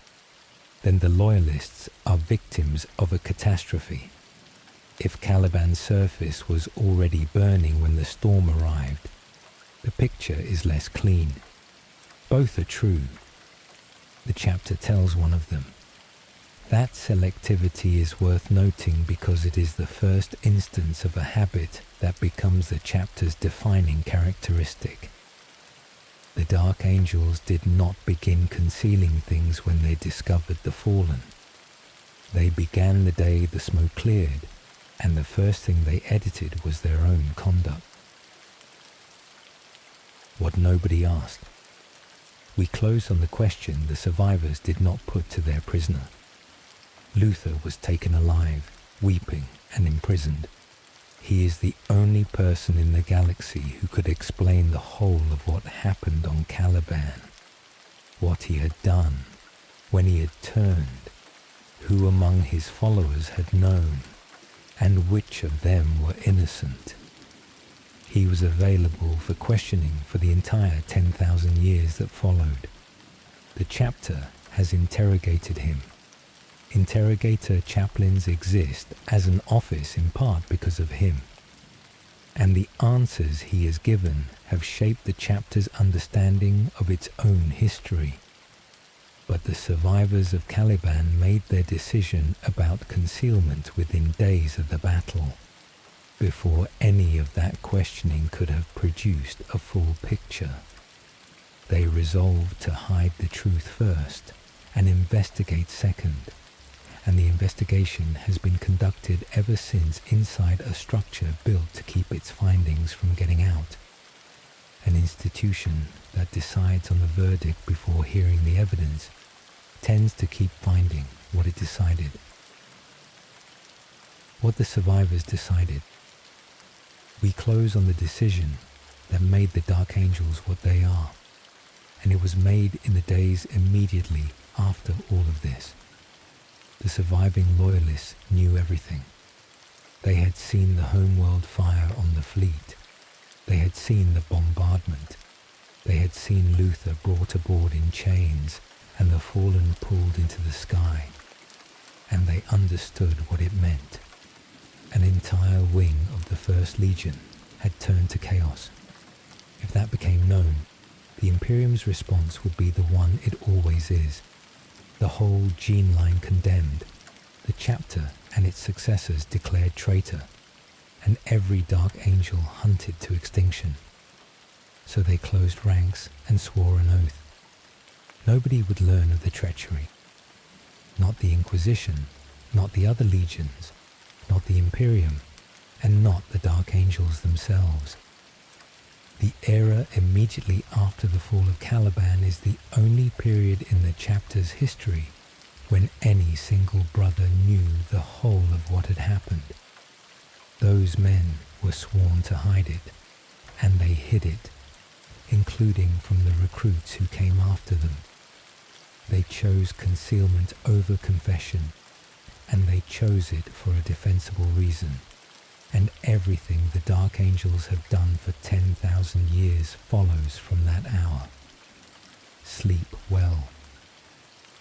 then the loyalists are victims of a catastrophe. If Caliban's surface was already burning when the storm arrived, the picture is less clean. Both are true. The chapter tells one of them. That selectivity is worth noting because it is the first instance of a habit that becomes the chapter's defining characteristic. The Dark Angels did not begin concealing things when they discovered the fallen. They began the day the smoke cleared, and the first thing they edited was their own conduct. What nobody asked. We close on the question the survivors did not put to their prisoner. Luther was taken alive, weeping and imprisoned. He is the only person in the galaxy who could explain the whole of what happened on Caliban, what he had done, when he had turned, who among his followers had known, and which of them were innocent. He was available for questioning for the entire 10,000 years that followed. The chapter has interrogated him. Interrogator chaplains exist as an office in part because of him, and the answers he has given have shaped the chapter's understanding of its own history. But the survivors of Caliban made their decision about concealment within days of the battle, before any of that questioning could have produced a full picture. They resolved to hide the truth first and investigate second. And the investigation has been conducted ever since inside a structure built to keep its findings from getting out. An institution that decides on the verdict before hearing the evidence tends to keep finding what it decided. What the survivors decided. We close on the decision that made the Dark Angels what they are, and it was made in the days immediately after all of this. The surviving loyalists knew everything. They had seen the Homeworld fire on the fleet. They had seen the bombardment. They had seen Luther brought aboard in chains and the fallen pulled into the sky. And they understood what it meant. An entire wing of the First Legion had turned to chaos. If that became known, the Imperium's response would be the one it always is. The whole gene line condemned, the chapter and its successors declared traitor, and every Dark Angel hunted to extinction. So they closed ranks and swore an oath. Nobody would learn of the treachery. Not the Inquisition, not the other legions, not the Imperium, and not the Dark Angels themselves. The era immediately after the fall of Caliban is the only period in the chapter's history when any single brother knew the whole of what had happened. Those men were sworn to hide it, and they hid it, including from the recruits who came after them. They chose concealment over confession, and they chose it for a defensible reason. And everything the Dark Angels have done for 10,000 years follows from that hour. Sleep well.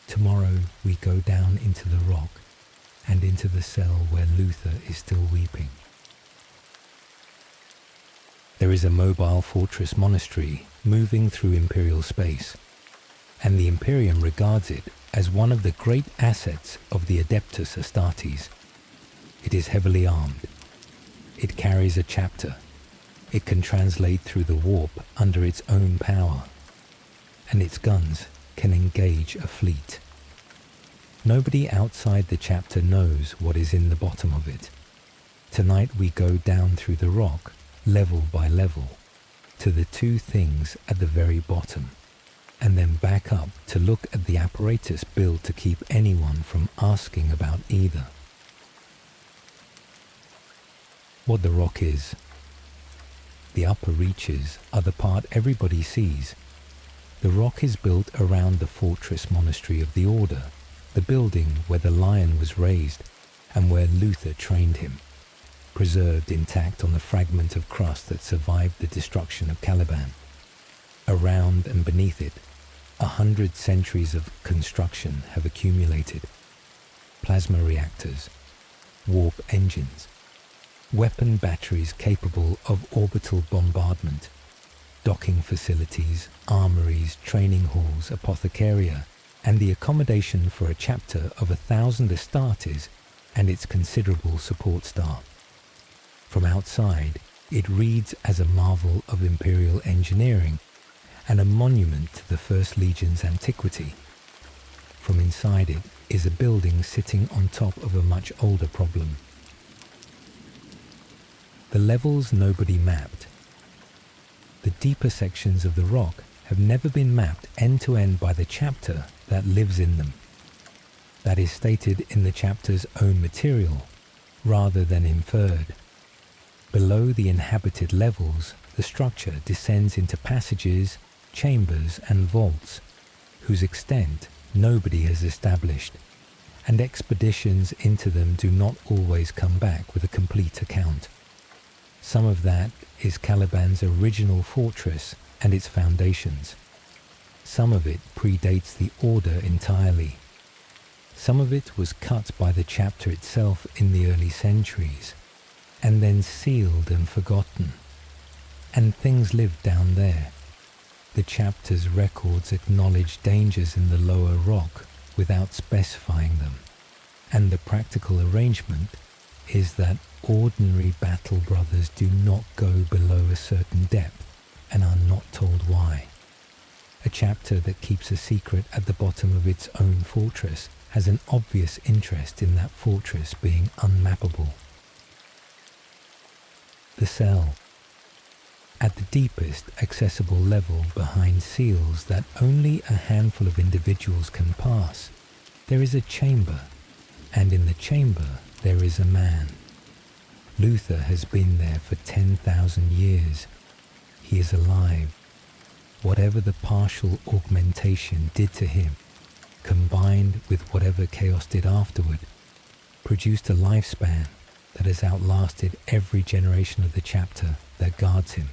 Tomorrow we go down into the rock and into the cell where Luther is still weeping. There is a mobile fortress monastery moving through Imperial space, and the Imperium regards it as one of the great assets of the Adeptus Astartes. It is heavily armed. It carries a chapter. It can translate through the warp under its own power, and its guns can engage a fleet. Nobody outside the chapter knows what is in the bottom of it. Tonight we go down through the rock, level by level, to the two things at the very bottom, and then back up to look at the apparatus built to keep anyone from asking about either. What the rock is. The upper reaches are the part everybody sees. The rock is built around the fortress monastery of the Order, the building where the lion was raised and where Luther trained him, preserved intact on the fragment of crust that survived the destruction of Caliban. Around and beneath it, 100 centuries of construction have accumulated. Plasma reactors, warp engines, weapon batteries capable of orbital bombardment, docking facilities, armories, training halls, apothecaria, and the accommodation for a chapter of 1,000 Astartes and its considerable support staff. From outside, it reads as a marvel of imperial engineering and a monument to the First Legion's antiquity. From inside it is a building sitting on top of a much older problem. The levels nobody mapped. The deeper sections of the rock have never been mapped end to end by the chapter that lives in them. That is stated in the chapter's own material, rather than inferred. Below the inhabited levels, the structure descends into passages, chambers, and vaults, whose extent nobody has established, and expeditions into them do not always come back with a complete account. Some of that is Caliban's original fortress and its foundations. Some of it predates the Order entirely. Some of it was cut by the chapter itself in the early centuries, and then sealed and forgotten. And things lived down there. The chapter's records acknowledge dangers in the lower rock without specifying them, and the practical arrangement is that ordinary battle brothers do not go below a certain depth and are not told why. A chapter that keeps a secret at the bottom of its own fortress has an obvious interest in that fortress being unmappable. The cell. At the deepest accessible level behind seals that only a handful of individuals can pass, there is a chamber, and in the chamber there is a man. Luther has been there for 10,000 years. He is alive. Whatever the partial augmentation did to him, combined with whatever chaos did afterward, produced a lifespan that has outlasted every generation of the chapter that guards him.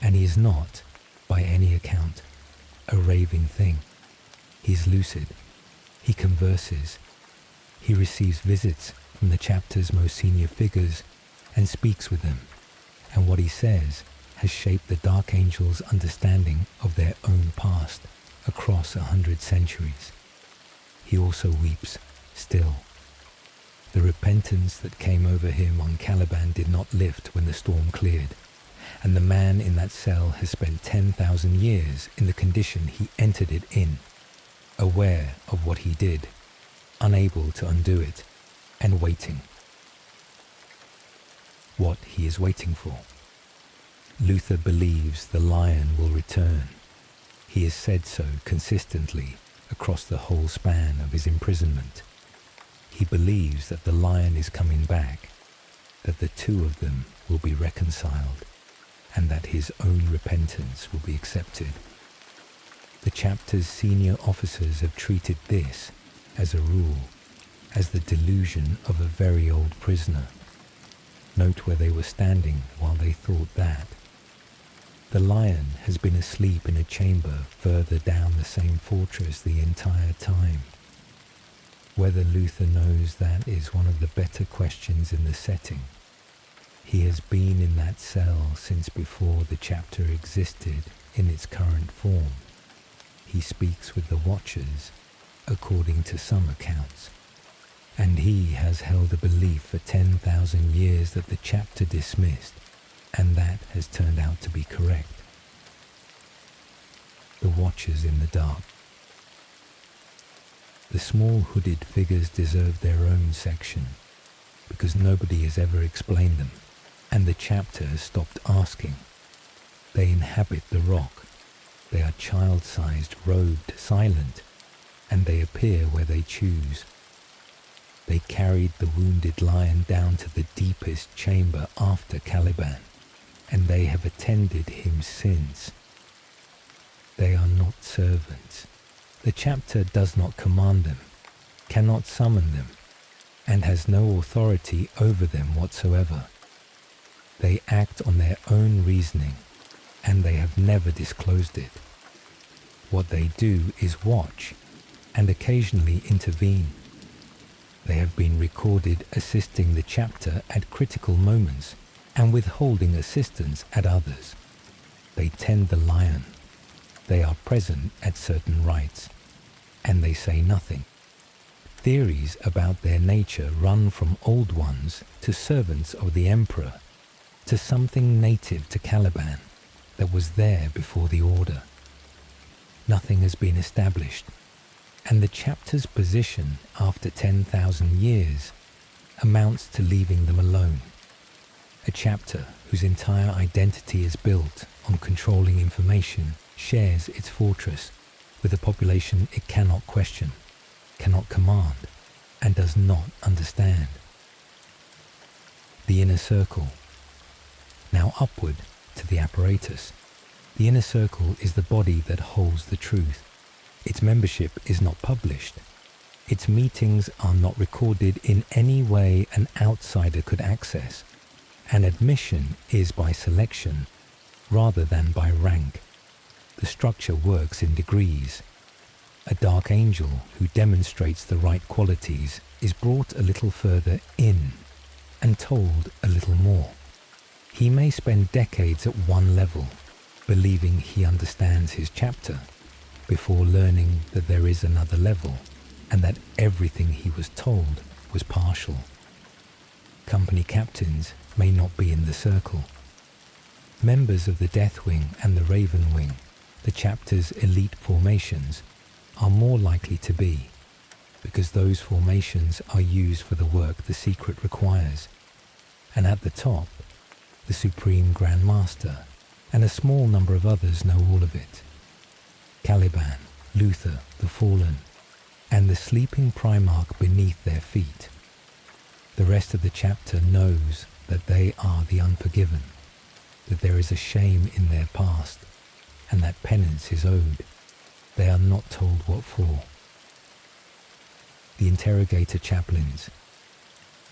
And he is not, by any account, a raving thing. He is lucid. He converses. He receives visits from the chapter's most senior figures and speaks with them, and what he says has shaped the Dark Angels' understanding of their own past across 100 centuries. He also weeps, still. The repentance that came over him on Caliban did not lift when the storm cleared, and the man in that cell has spent 10,000 years in the condition he entered it in, aware of what he did, unable to undo it, and waiting. What he is waiting for. Luther believes the lion will return. He has said so consistently across the whole span of his imprisonment. He believes that the lion is coming back, that the two of them will be reconciled, and that his own repentance will be accepted. The chapter's senior officers have treated this, as a rule, as the delusion of a very old prisoner. Note where they were standing while they thought that. The lion has been asleep in a chamber further down the same fortress the entire time. Whether Luther knows that is one of the better questions in the setting. He has been in that cell since before the chapter existed in its current form. He speaks with the Watchers, according to some accounts, and he has held a belief for 10,000 years that the chapter dismissed, and that has turned out to be correct. The Watchers in the dark. The small hooded figures deserve their own section, because nobody has ever explained them, and the chapter has stopped asking. They inhabit the rock. They are child-sized, robed, silent, and they appear where they choose. They carried the wounded lion down to the deepest chamber after Caliban, and they have attended him since. They are not servants. The chapter does not command them, cannot summon them, and has no authority over them whatsoever. They act on their own reasoning, and they have never disclosed it. What they do is watch and occasionally intervene. They have been recorded assisting the chapter at critical moments and withholding assistance at others. They tend the lion. They are present at certain rites, and they say nothing. Theories about their nature run from old ones to servants of the emperor, to something native to Caliban that was there before the order. Nothing has been established, and the chapter's position after 10,000 years amounts to leaving them alone. A chapter whose entire identity is built on controlling information shares its fortress with a population it cannot question, cannot command, and does not understand. The inner circle. Now upward to the apparatus. The inner circle is the body that holds the truth. Its membership is not published. Its meetings are not recorded in any way an outsider could access. And admission is by selection rather than by rank. The structure works in degrees. A dark angel who demonstrates the right qualities is brought a little further in and told a little more. He may spend decades at one level, believing he understands his chapter, before learning that there is another level and that everything he was told was partial. Company captains may not be in the circle. Members of the Deathwing and the Raven Wing, the chapter's elite formations, are more likely to be, because those formations are used for the work the secret requires, and at the top, the Supreme Grand Master, and a small number of others know all of it. Caliban, Luther, the Fallen, and the sleeping primarch beneath their feet. The rest of the chapter knows that they are the Unforgiven, that there is a shame in their past, and that penance is owed. They are not told what for. The interrogator chaplains.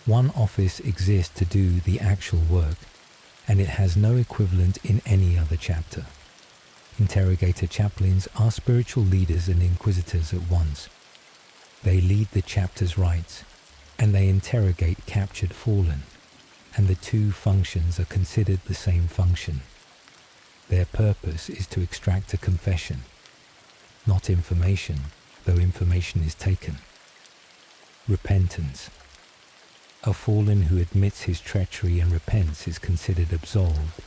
One office exists to do the actual work, and it has no equivalent in any other chapter. Interrogator chaplains are spiritual leaders and inquisitors at once. They lead the chapter's rites, and they interrogate captured fallen, and the two functions are considered the same function. Their purpose is to extract a confession, not information, though information is taken. Repentance. A fallen who admits his treachery and repents is considered absolved,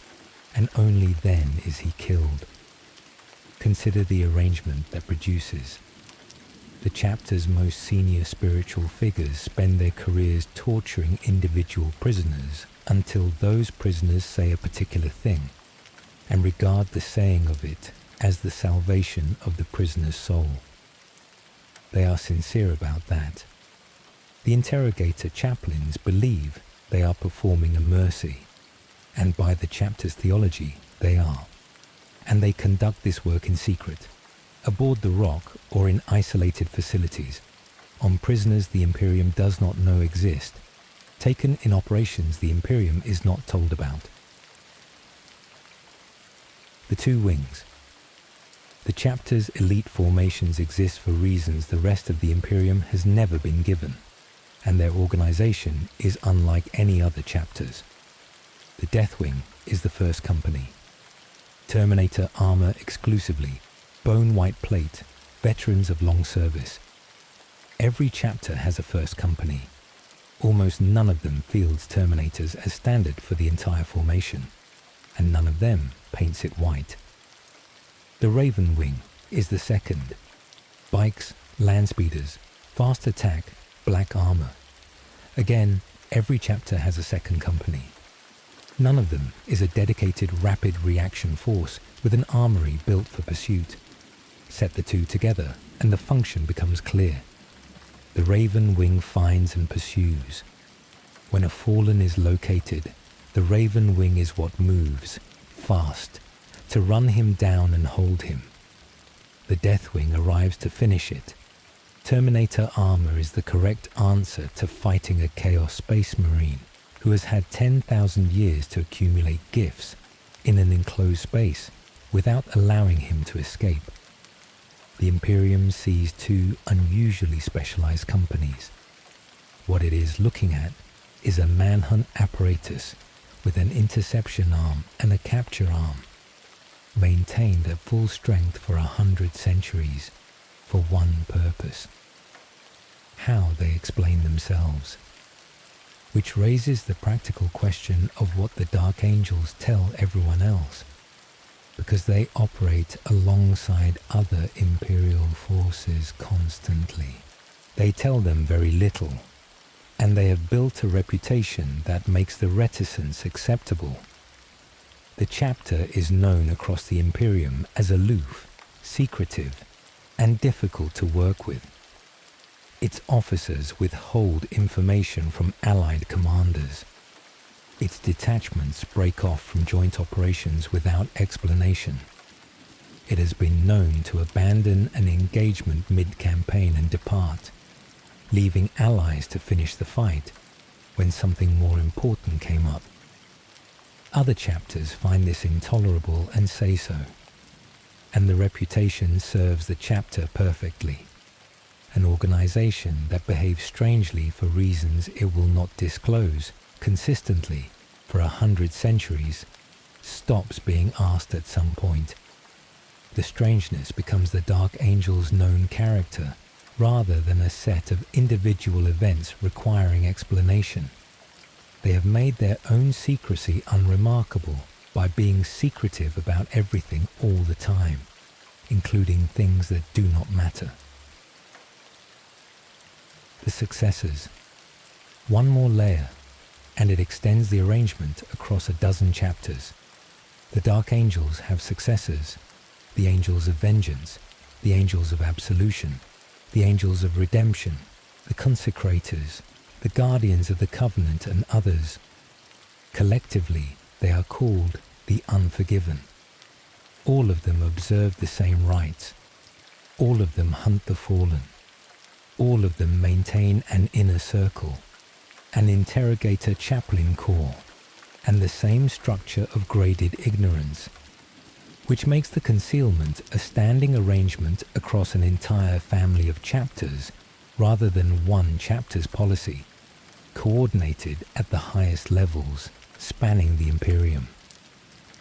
and only then is he killed. Consider the arrangement that produces. The chapter's most senior spiritual figures spend their careers torturing individual prisoners until those prisoners say a particular thing, and regard the saying of it as the salvation of the prisoner's soul. They are sincere about that. The interrogator chaplains believe they are performing a mercy, and by the chapter's theology, they are. And they conduct this work in secret, aboard the rock or in isolated facilities, on prisoners the Imperium does not know exist, taken in operations the Imperium is not told about. The two wings. The chapter's elite formations exist for reasons the rest of the Imperium has never been given, and their organization is unlike any other chapters. The Deathwing is the first company. Terminator armor exclusively, bone white plate, veterans of long service. Every chapter has a first company. Almost none of them fields Terminators as standard for the entire formation, and none of them paints it white. The Raven Wing is the second. Bikes, land speeders, fast attack, black armor. Again, every chapter has a second company. None of them is a dedicated rapid reaction force with an armory built for pursuit. Set the two together and the function becomes clear. The Raven Wing finds and pursues. When a fallen is located, the Raven Wing is what moves, fast, to run him down and hold him. The Deathwing arrives to finish it. Terminator armor is the correct answer to fighting a Chaos Space Marine who has had 10,000 years to accumulate gifts in an enclosed space without allowing him to escape. The Imperium sees two unusually specialized companies. What it is looking at is a manhunt apparatus with an interception arm and a capture arm, maintained at full strength for 100 centuries for one purpose: how they explain themselves. Which raises the practical question of what the Dark Angels tell everyone else, because they operate alongside other Imperial forces constantly. They tell them very little, and they have built a reputation that makes the reticence acceptable. The chapter is known across the Imperium as aloof, secretive, and difficult to work with. Its officers withhold information from allied commanders. Its detachments break off from joint operations without explanation. It has been known to abandon an engagement mid-campaign and depart, leaving allies to finish the fight when something more important came up. Other chapters find this intolerable and say so, and the reputation serves the chapter perfectly. An organization that behaves strangely for reasons it will not disclose consistently for 100 centuries stops being asked at some point. The strangeness becomes the Dark Angel's known character rather than a set of individual events requiring explanation. They have made their own secrecy unremarkable by being secretive about everything all the time, including things that do not matter. The successors. One more layer, and it extends the arrangement across a dozen chapters. The Dark Angels have successors: the Angels of Vengeance, the Angels of Absolution, the Angels of Redemption, the Consecrators, the Guardians of the Covenant, and others. Collectively, they are called the Unforgiven. All of them observe the same rites. All of them hunt the fallen. All of them maintain an inner circle, an interrogator chaplain corps, and the same structure of graded ignorance, which makes the concealment a standing arrangement across an entire family of chapters rather than one chapter's policy, coordinated at the highest levels, spanning the Imperium.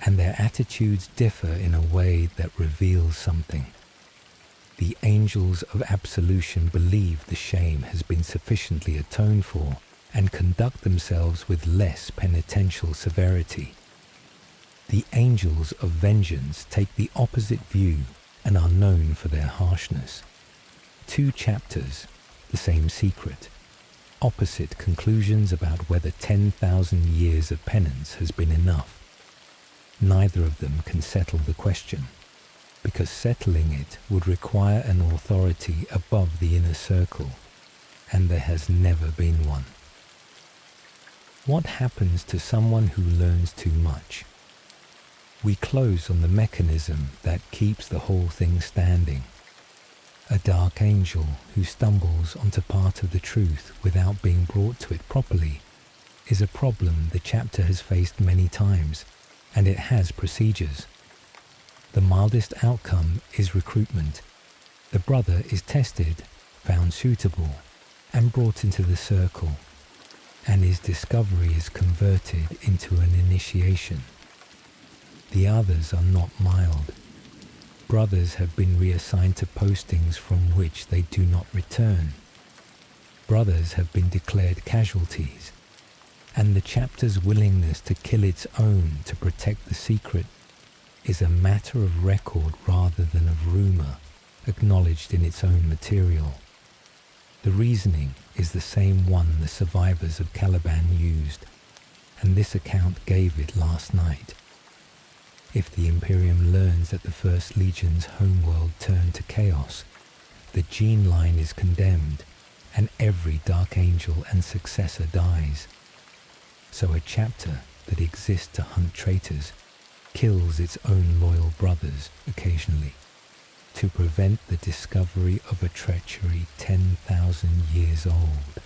And their attitudes differ in a way that reveals something. The Angels of Absolution believe the shame has been sufficiently atoned for and conduct themselves with less penitential severity. The Angels of Vengeance take the opposite view and are known for their harshness. Two chapters, the same secret, opposite conclusions about whether 10,000 years of penance has been enough. Neither of them can settle the question, because settling it would require an authority above the inner circle, and there has never been one. What happens to someone who learns too much? We close on the mechanism that keeps the whole thing standing. A Dark Angel who stumbles onto part of the truth without being brought to it properly is a problem the chapter has faced many times, and it has procedures. The mildest outcome is recruitment. The brother is tested, found suitable, and brought into the circle, and his discovery is converted into an initiation. The others are not mild. Brothers have been reassigned to postings from which they do not return. Brothers have been declared casualties, and the chapter's willingness to kill its own to protect the secret is a matter of record rather than of rumor, acknowledged in its own material. The reasoning is the same one the survivors of Caliban used, and this account gave it last night. If the Imperium learns that the First Legion's homeworld turned to chaos, the gene line is condemned, and every Dark Angel and successor dies. So a chapter that exists to hunt traitors kills its own loyal brothers occasionally, to prevent the discovery of a treachery 10,000 years old.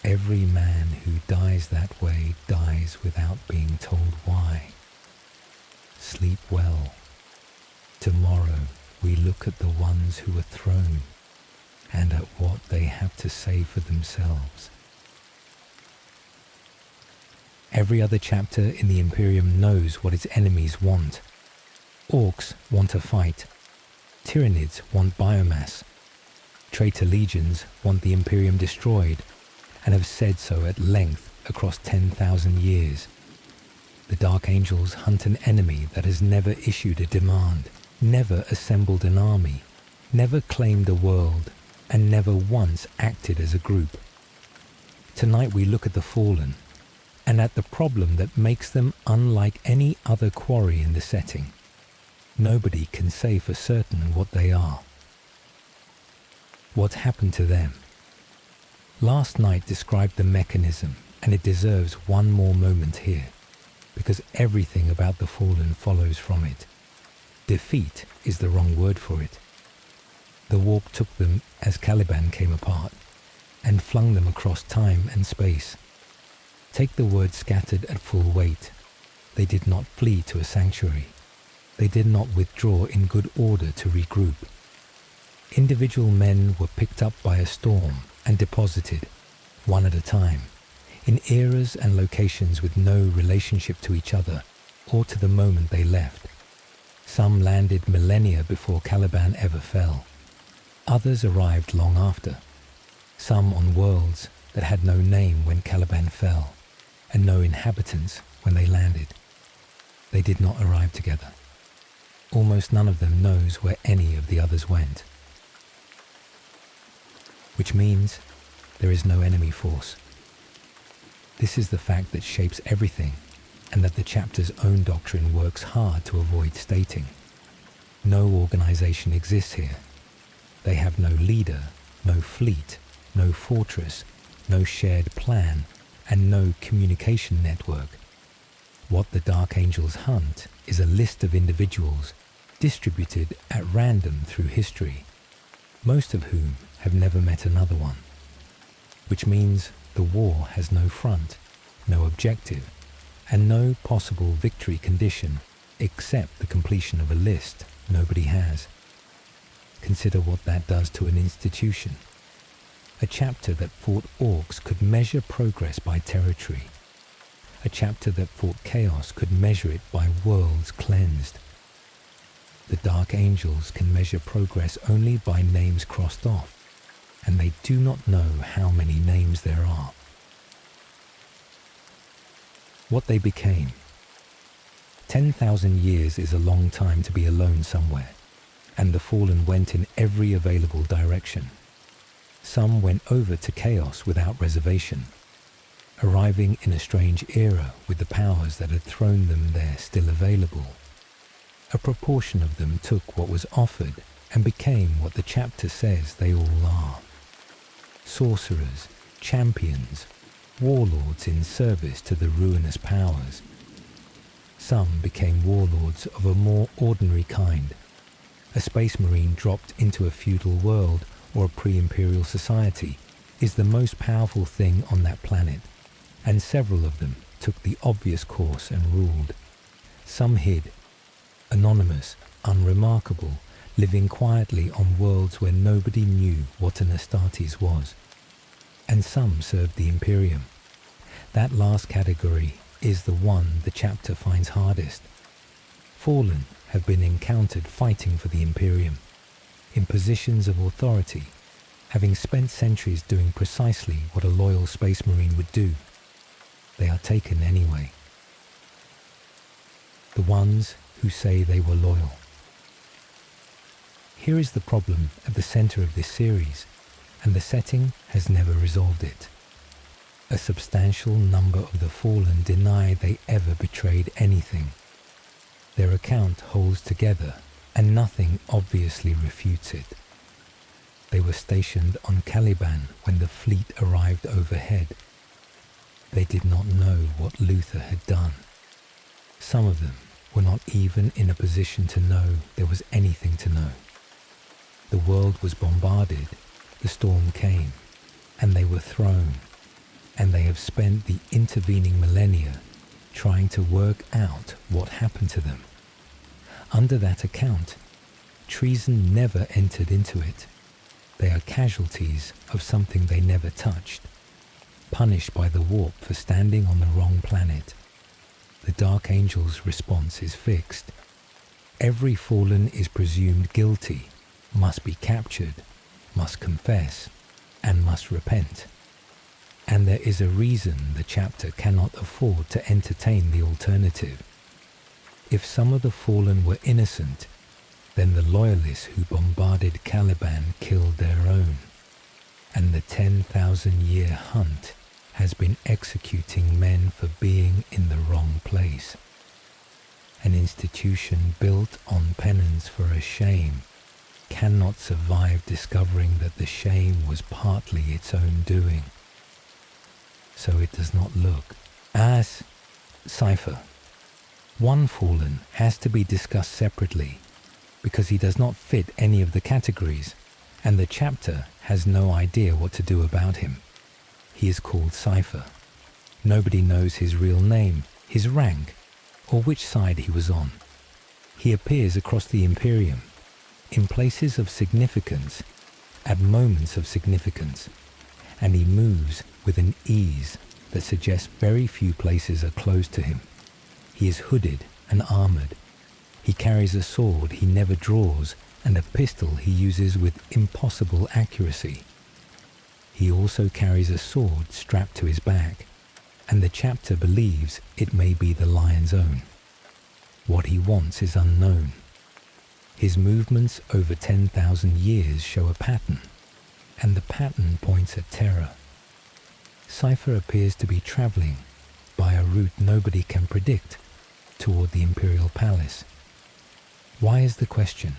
Every man who dies that way dies without being told why. Sleep well. Tomorrow we look at the ones who were thrown and at what they have to say for themselves. Every other chapter in the Imperium knows what its enemies want. Orcs want a fight. Tyranids want biomass. Traitor legions want the Imperium destroyed and have said so at length across 10,000 years. The Dark Angels hunt an enemy that has never issued a demand, never assembled an army, never claimed a world, and never once acted as a group. Tonight we look at the Fallen, and at the problem that makes them unlike any other quarry in the setting. Nobody can say for certain what they are. What happened to them? Last night described the mechanism, and it deserves one more moment here, because everything about the Fallen follows from it. Defeat is the wrong word for it. The warp took them as Caliban came apart, and flung them across time and space. Take the word scattered at full weight. They did not flee to a sanctuary. They did not withdraw in good order to regroup. Individual men were picked up by a storm and deposited, one at a time, in eras and locations with no relationship to each other or to the moment they left. Some landed millennia before Caliban ever fell. Others arrived long after. Some on worlds that had no name when Caliban fell, and no inhabitants when they landed. They did not arrive together. Almost none of them knows where any of the others went. Which means there is no enemy force. This is the fact that shapes everything, and that the chapter's own doctrine works hard to avoid stating. No organization exists here. They have no leader, no fleet, no fortress, no shared plan, and no communication network. What the Dark Angels hunt is a list of individuals distributed at random through history, most of whom have never met another one. Which means the war has no front, no objective, and no possible victory condition except the completion of a list nobody has. Consider what that does to an institution. A chapter that fought orcs could measure progress by territory. A chapter that fought chaos could measure it by worlds cleansed. The Dark Angels can measure progress only by names crossed off, and they do not know how many names there are. What they became. 10,000 years is a long time to be alone somewhere, and the Fallen went in every available direction. Some went over to chaos without reservation, arriving in a strange era with the powers that had thrown them there still available. A proportion of them took what was offered and became what the chapter says they all are. Sorcerers, champions, warlords in service to the ruinous powers. Some became warlords of a more ordinary kind. A space marine dropped into a feudal world or a pre-imperial society is the most powerful thing on that planet, and several of them took the obvious course and ruled. Some hid, anonymous, unremarkable, living quietly on worlds where nobody knew what an Astartes was. And some served the Imperium. That last category is the one the chapter finds hardest. Fallen have been encountered fighting for the Imperium, in positions of authority, having spent centuries doing precisely what a loyal space marine would do. They are taken anyway. The ones who say they were loyal. Here is the problem at the center of this series, and the setting has never resolved it. A substantial number of the Fallen deny they ever betrayed anything. Their account holds together, and nothing obviously refutes it. They were stationed on Caliban when the fleet arrived overhead. They did not know what Luther had done. Some of them were not even in a position to know there was anything to know. The world was bombarded, the storm came, and they were thrown, and they have spent the intervening millennia trying to work out what happened to them. Under that account, treason never entered into it. They are casualties of something they never touched, punished by the warp for standing on the wrong planet. The Dark Angel's response is fixed. Every fallen is presumed guilty, must be captured, must confess, and must repent. And there is a reason the chapter cannot afford to entertain the alternative. If some of the fallen were innocent, then the loyalists who bombarded Caliban killed their own, and the 10,000-year hunt has been executing men for being in the wrong place. An institution built on penance for a shame cannot survive discovering that the shame was partly its own doing. So it does not look as Cypher. One fallen has to be discussed separately because he does not fit any of the categories, and the chapter has no idea what to do about him. He is called Cypher. Nobody knows his real name, his rank, or which side he was on. He appears across the Imperium, in places of significance, at moments of significance, and he moves with an ease that suggests very few places are closed to him. He is hooded and armored. He carries a sword he never draws and a pistol he uses with impossible accuracy. He also carries a sword strapped to his back, and the chapter believes it may be the lion's own. What he wants is unknown. His movements over 10,000 years show a pattern, and the pattern points at terror. Cypher appears to be traveling by a route nobody can predict toward the Imperial Palace. Why is the question?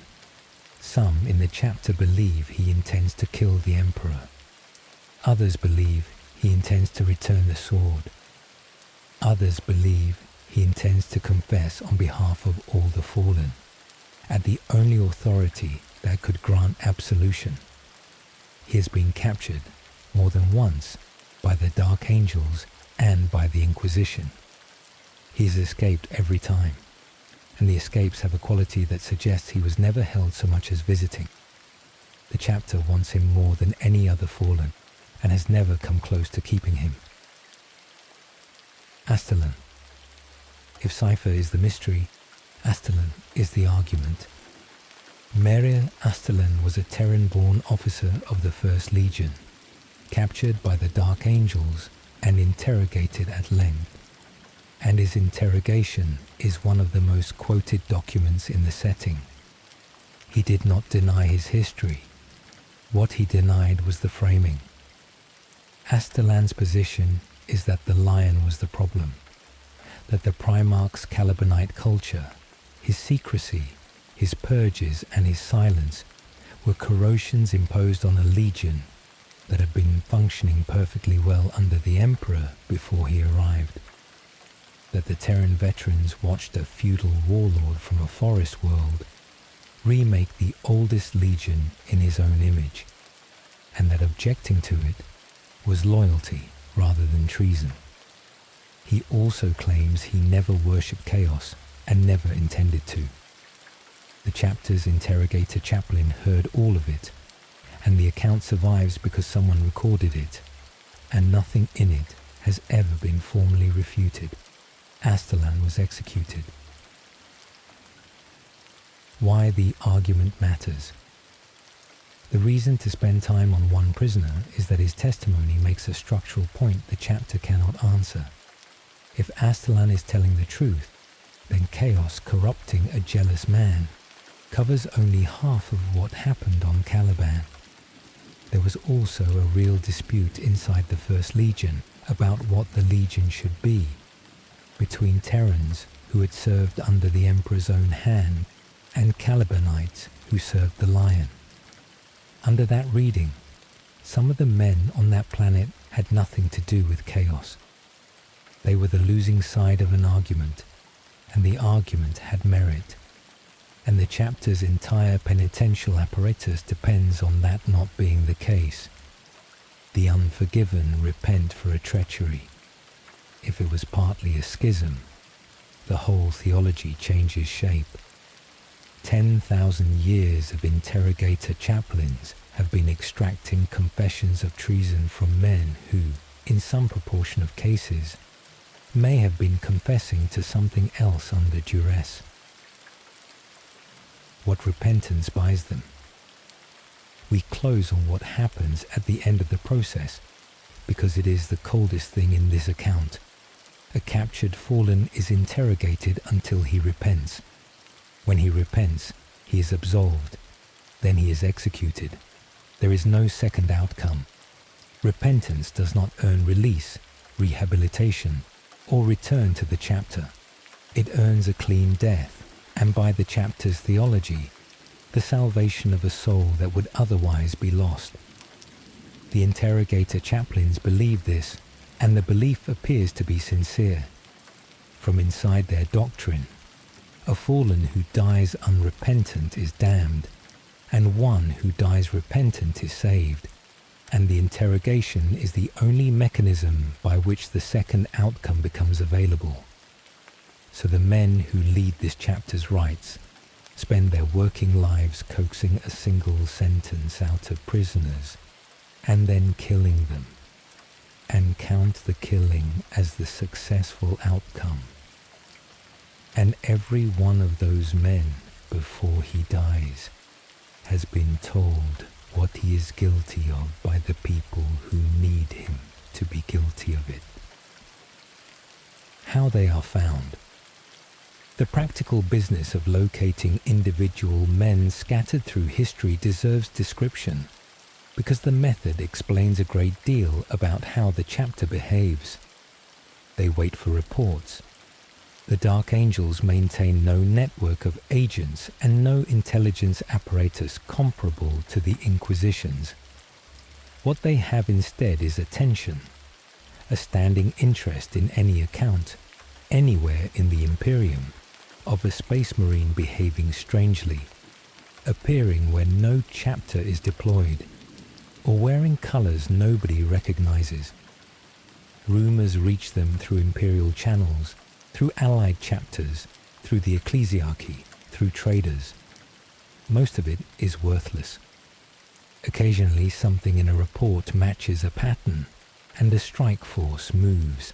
Some in the chapter believe he intends to kill the Emperor. Others believe he intends to return the sword. Others believe he intends to confess on behalf of all the fallen, at the only authority that could grant absolution. He has been captured more than once by the Dark Angels and by the Inquisition. He has escaped every time, and the escapes have a quality that suggests he was never held so much as visiting. The chapter wants him more than any other fallen, and has never come close to keeping him. Astellan. If Cypher is the mystery, Astellan is the argument. Maria Astellan was a Terran-born officer of the First Legion, captured by the Dark Angels and interrogated at length. And his interrogation is one of the most quoted documents in the setting. He did not deny his history. What he denied was the framing. Astellan's position is that the lion was the problem, that the primarch's Calibanite culture, his secrecy, his purges and his silence were corrosions imposed on a legion that had been functioning perfectly well under the Emperor before he arrived, that the Terran veterans watched a feudal warlord from a forest world remake the oldest legion in his own image, and that objecting to it was loyalty rather than treason. He also claims he never worshipped chaos and never intended to. The chapter's interrogator chaplain heard all of it, and the account survives because someone recorded it, and nothing in it has ever been formally refuted. Astellan was executed. Why the argument matters. The reason to spend time on one prisoner is that his testimony makes a structural point the chapter cannot answer. If Astellan is telling the truth, then chaos corrupting a jealous man covers only half of what happened on Caliban. There was also a real dispute inside the First Legion about what the Legion should be, between Terrans who had served under the Emperor's own hand and Calibanites who served the Lion. Under that reading, some of the men on that planet had nothing to do with chaos. They were the losing side of an argument, and the argument had merit, and the chapter's entire penitential apparatus depends on that not being the case. The Unforgiven repent for a treachery. If it was partly a schism, the whole theology changes shape. 10,000 years of interrogator chaplains have been extracting confessions of treason from men who, in some proportion of cases, may have been confessing to something else under duress. What repentance buys them? We close on what happens at the end of the process, because it is the coldest thing in this account. A captured fallen is interrogated until he repents. When he repents, he is absolved. Then he is executed. There is no second outcome. Repentance does not earn release, rehabilitation, or return to the chapter. It earns a clean death, and by the chapter's theology, the salvation of a soul that would otherwise be lost. The interrogator chaplains believe this, and the belief appears to be sincere. From inside their doctrine, a fallen who dies unrepentant is damned, and one who dies repentant is saved, and the interrogation is the only mechanism by which the second outcome becomes available. So the men who lead this chapter's rites spend their working lives coaxing a single sentence out of prisoners, and then killing them, and count the killing as the successful outcome. And every one of those men, before he dies, has been told what he is guilty of by the people who need him to be guilty of it. How they are found. The practical business of locating individual men scattered through history deserves description, because the method explains a great deal about how the chapter behaves. They wait for reports. The Dark Angels maintain no network of agents and no intelligence apparatus comparable to the Inquisition's. What they have instead is attention, a standing interest in any account, anywhere in the Imperium, of a space marine behaving strangely, appearing where no chapter is deployed, or wearing colors nobody recognizes. Rumors reach them through Imperial channels, through allied chapters, through the ecclesiarchy, through traders. Most of it is worthless. Occasionally something in a report matches a pattern, and a strike force moves,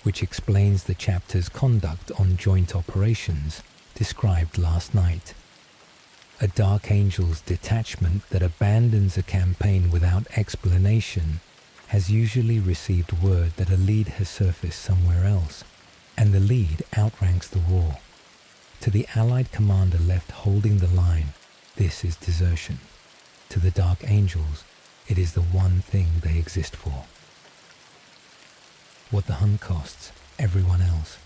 which explains the chapter's conduct on joint operations described last night. A Dark Angels detachment that abandons a campaign without explanation has usually received word that a lead has surfaced somewhere else, and the lead outranks the war. To the Allied commander left holding the line, this is desertion. To the Dark Angels, it is the one thing they exist for. What the hunt costs everyone else.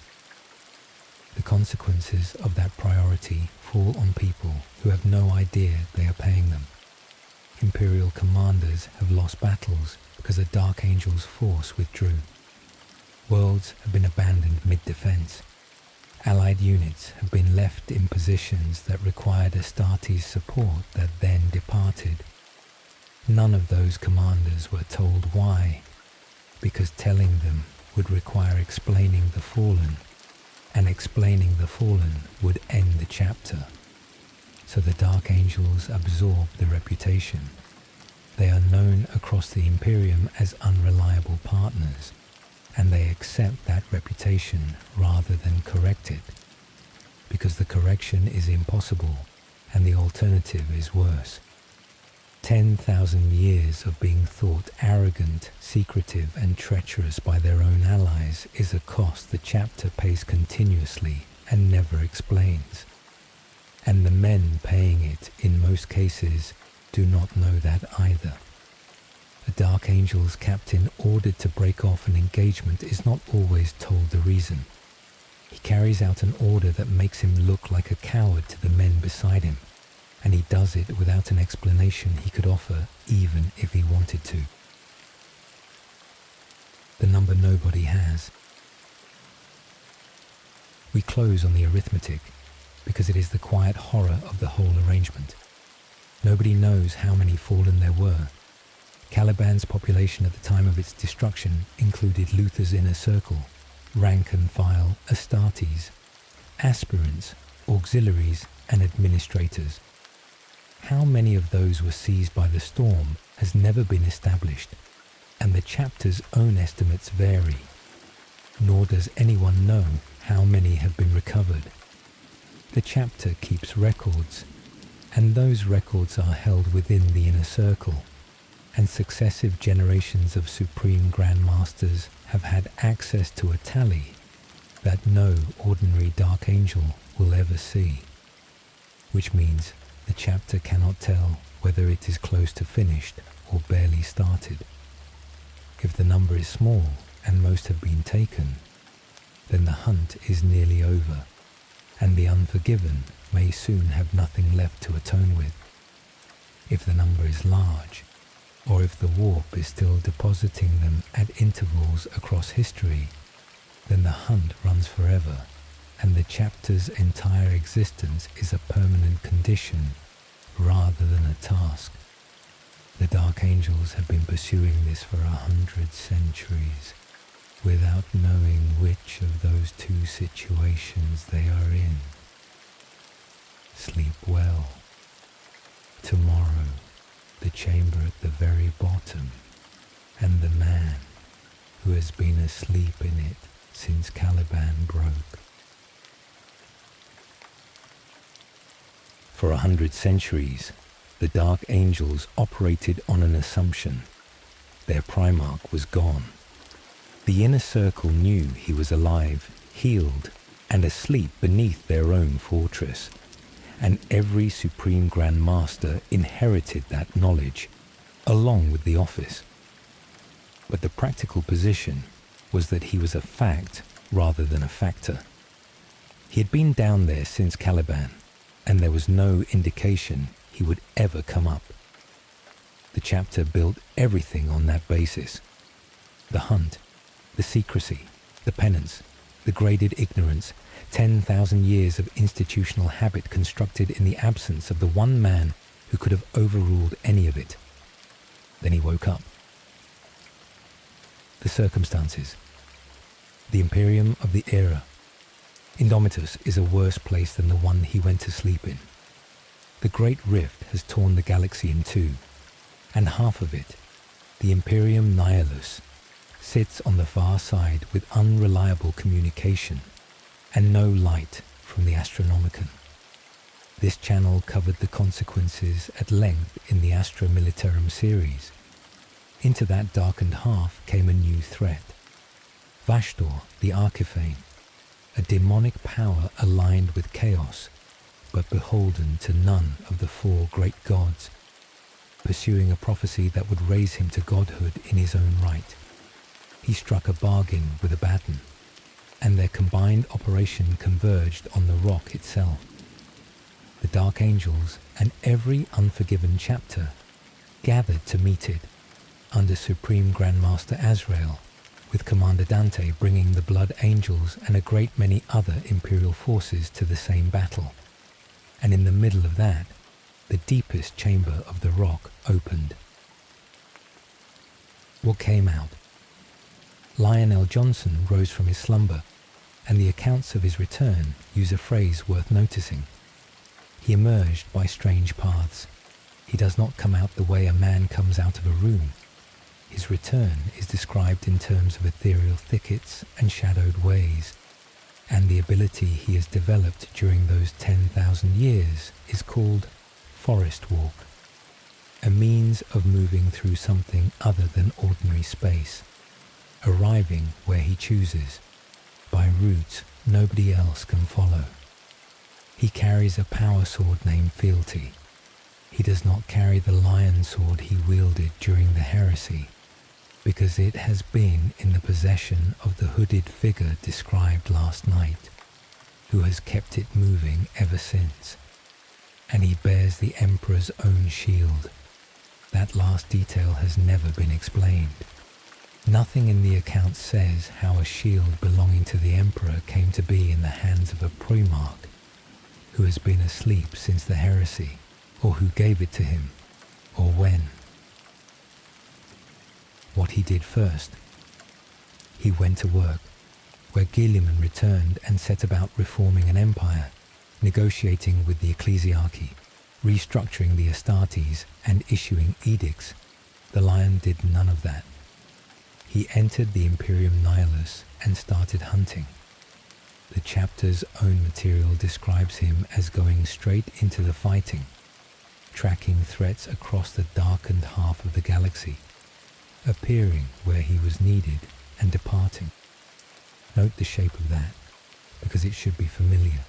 The consequences of that priority fall on people who have no idea they are paying them. Imperial commanders have lost battles because a Dark Angels force withdrew. Worlds have been abandoned mid-defense. Allied units have been left in positions that required Astartes' support that then departed. None of those commanders were told why, because telling them would require explaining the fallen, and explaining the fallen would end the chapter. So the Dark Angels absorb the reputation. They are known across the Imperium as unreliable partners, and they accept that reputation rather than correct it, because the correction is impossible and the alternative is worse. 10,000 years of being thought arrogant, secretive and treacherous by their own allies is a cost the chapter pays continuously and never explains. And the men paying it in most cases do not know that either. A Dark Angels captain ordered to break off an engagement is not always told the reason. He carries out an order that makes him look like a coward to the men beside him, and he does it without an explanation he could offer even if he wanted to. The number nobody has. We close on the arithmetic because it is the quiet horror of the whole arrangement. Nobody knows how many fallen there were. Caliban's population at the time of its destruction included Luther's inner circle, rank and file Astartes, aspirants, auxiliaries, and administrators. How many of those were seized by the storm has never been established, and the chapter's own estimates vary, nor does anyone know how many have been recovered. The chapter keeps records, and those records are held within the inner circle, and successive generations of Supreme Grand Masters have had access to a tally that no ordinary Dark Angel will ever see, which means the chapter cannot tell whether it is close to finished or barely started. If the number is small and most have been taken, then the hunt is nearly over, and the Unforgiven may soon have nothing left to atone with. If the number is large, or if the warp is still depositing them at intervals across history, then the hunt runs forever, and the chapter's entire existence is a permanent condition rather than a task. The Dark Angels have been pursuing this for 100 centuries, without knowing which of those two situations they are in. Sleep well. Tomorrow, the chamber at the very bottom, and the man who has been asleep in it since Caliban broke. For 100 centuries, the Dark Angels operated on an assumption. Their primarch was gone. The inner circle knew he was alive, healed, and asleep beneath their own fortress, and every Supreme Grand Master inherited that knowledge, along with the office. But the practical position was that he was a fact rather than a factor. He had been down there since Caliban, and there was no indication he would ever come up. The chapter built everything on that basis. The hunt, the secrecy, the penance, the graded ignorance, 10,000 years of institutional habit constructed in the absence of the one man who could have overruled any of it. Then he woke up. The circumstances. The Imperium of the era. Indomitus is a worse place than the one he went to sleep in. The Great Rift has torn the galaxy in two, and half of it, the Imperium Nihilus, sits on the far side with unreliable communication and no light from the Astronomicon. This channel covered the consequences at length in the Astra Militarum series. Into that darkened half came a new threat. Vashtor, the Archiphane, a demonic power aligned with chaos, but beholden to none of the four great gods, pursuing a prophecy that would raise him to godhood in his own right. He struck a bargain with Abaddon, and their combined operation converged on the rock itself. The Dark Angels and every Unforgiven chapter gathered to meet it, under Supreme Grandmaster Azrael, with Commander Dante bringing the Blood Angels and a great many other Imperial forces to the same battle. And in the middle of that, the deepest chamber of the rock opened. What came out? Lionel Johnson rose from his slumber, and the accounts of his return use a phrase worth noticing. He emerged by strange paths. He does not come out the way a man comes out of a room. His return is described in terms of ethereal thickets and shadowed ways, and the ability he has developed during those 10,000 years is called forest walk, a means of moving through something other than ordinary space, arriving where he chooses, by routes nobody else can follow. He carries a power sword named Fealty. He does not carry the lion sword he wielded during the heresy, because it has been in the possession of the hooded figure described last night, who has kept it moving ever since. And he bears the Emperor's own shield. That last detail has never been explained. Nothing in the account says how a shield belonging to the Emperor came to be in the hands of a primarch, who has been asleep since the heresy, or who gave it to him, or when. What he did first. He went to work, where Guilliman returned and set about reforming an empire, negotiating with the ecclesiarchy, restructuring the Astartes, and issuing edicts. The lion did none of that. He entered the Imperium Nihilus and started hunting. The chapter's own material describes him as going straight into the fighting, tracking threats across the darkened half of the galaxy, appearing where he was needed and departing. Note the shape of that, because it should be familiar.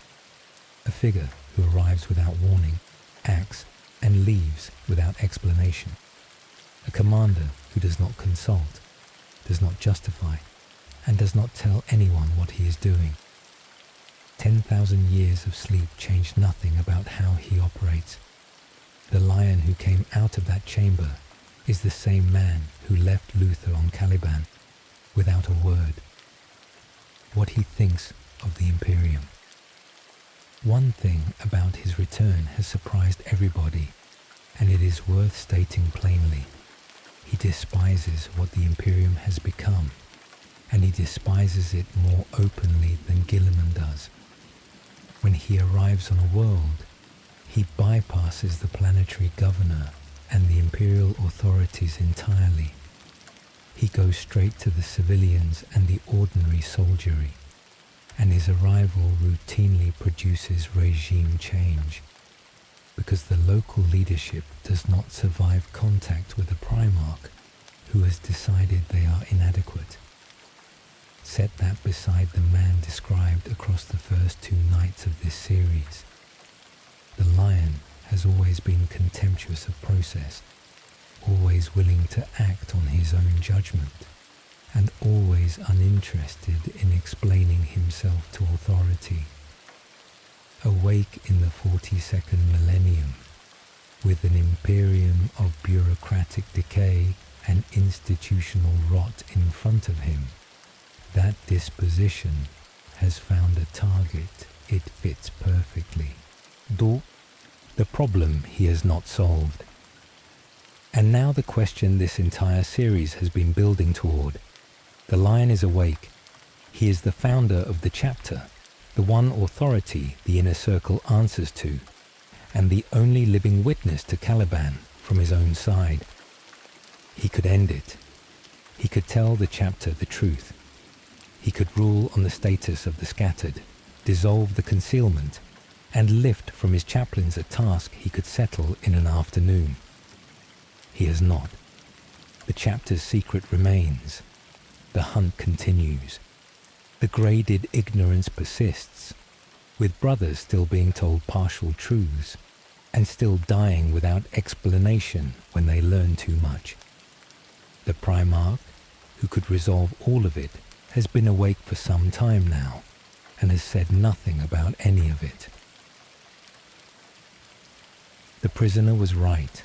A figure who arrives without warning, acts, and leaves without explanation. A commander who does not consult, does not justify, and does not tell anyone what he is doing. 10,000 years of sleep changed nothing about how he operates. The lion who came out of that chamber is the same man who left Luther on Caliban without a word. What he thinks of the Imperium. One thing about his return has surprised everybody, and it is worth stating plainly. He despises what the Imperium has become, and he despises it more openly than Gilliman does. When he arrives on a world, he bypasses the planetary governor and the imperial authorities entirely. He goes straight to the civilians and the ordinary soldiery, and his arrival routinely produces regime change, because the local leadership does not survive contact with the primarch, who has decided they are inadequate. Set that beside the man described across the first 2 nights of this series. The lion has always been contemptuous of process, always willing to act on his own judgment, and always uninterested in explaining himself to authority. Awake in the 42nd millennium, with an imperium of bureaucratic decay and institutional rot in front of him, that disposition has found a target it fits perfectly. The problem he has not solved. And now the question this entire series has been building toward. The lion is awake. He is the founder of the chapter, the one authority the inner circle answers to, and the only living witness to Caliban from his own side. He could end it. He could tell the chapter the truth. He could rule on the status of the scattered, dissolve the concealment, and lift from his chaplains a task he could settle in an afternoon. He has not. The chapter's secret remains. The hunt continues. The graded ignorance persists, with brothers still being told partial truths, and still dying without explanation when they learn too much. The primarch, who could resolve all of it, has been awake for some time now, and has said nothing about any of it. The prisoner was right.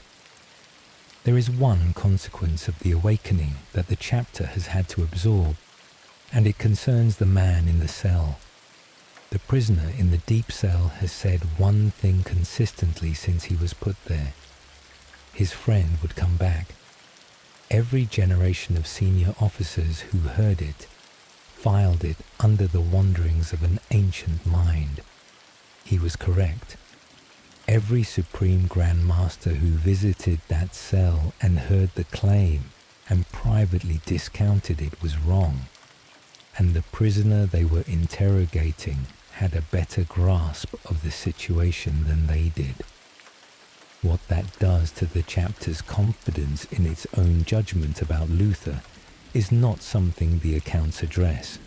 There is one consequence of the awakening that the chapter has had to absorb, and it concerns the man in the cell. The prisoner in the deep cell has said one thing consistently since he was put there. His friend would come back. Every generation of senior officers who heard it filed it under the wanderings of an ancient mind. He was correct. Every Supreme Grand Master who visited that cell and heard the claim and privately discounted it was wrong, and the prisoner they were interrogating had a better grasp of the situation than they did. What that does to the chapter's confidence in its own judgment about Luther is not something the accounts address,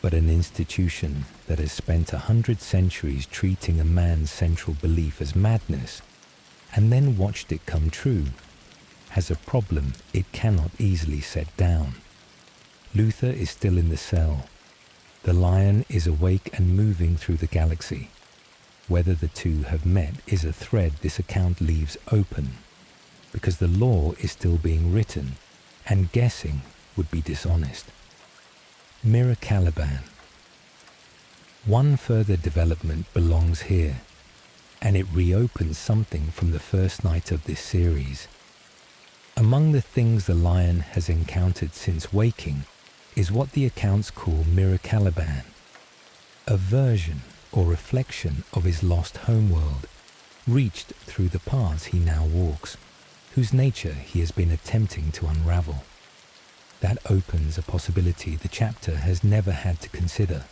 but an institution that has spent 100 centuries treating a man's central belief as madness, and then watched it come true, has a problem it cannot easily set down. Luther is still in the cell. The lion is awake and moving through the galaxy. Whether the two have met is a thread this account leaves open, because the law is still being written, and guessing would be dishonest. Mirror Caliban. One further development belongs here, and it reopens something from the first night of this series. Among the things the lion has encountered since waking is what the accounts call Mirror Caliban, a version or reflection of his lost homeworld, reached through the paths he now walks, whose nature he has been attempting to unravel. That opens a possibility the chapter has never had to consider.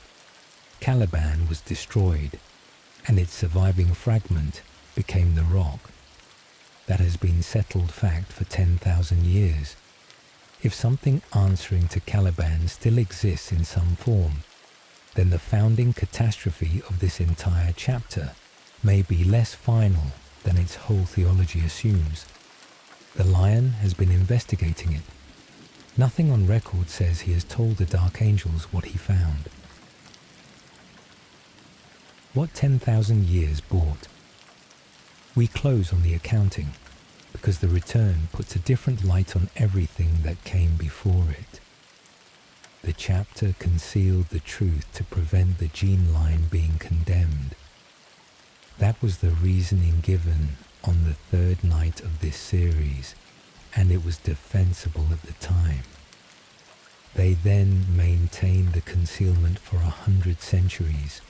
Caliban was destroyed, and its surviving fragment became the rock. That has been settled fact for 10,000 years. If something answering to Caliban still exists in some form, then the founding catastrophe of this entire chapter may be less final than its whole theology assumes. The Lion has been investigating it. Nothing on record says he has told the Dark Angels what he found. What 10,000 years brought? We close on the accounting, because the return puts a different light on everything that came before it. The chapter concealed the truth to prevent the gene line being condemned. That was the reasoning given on the third night of this series, and it was defensible at the time. They then maintained the concealment for 100 centuries,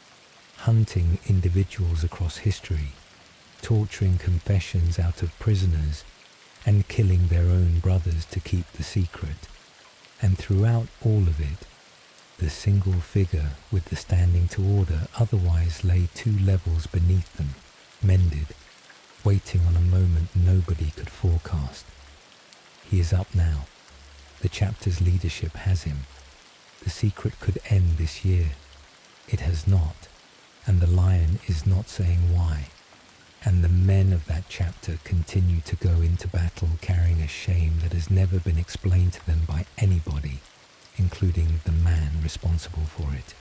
hunting individuals across history, torturing confessions out of prisoners, and killing their own brothers to keep the secret. And throughout all of it, the single figure with the standing to order otherwise lay 2 levels beneath them, mended, waiting on a moment nobody could forecast. He is up now. The chapter's leadership has him. The secret could end this year. It has not, and the Lion is not saying why. And the men of that chapter continue to go into battle carrying a shame that has never been explained to them by anybody, including the man responsible for it.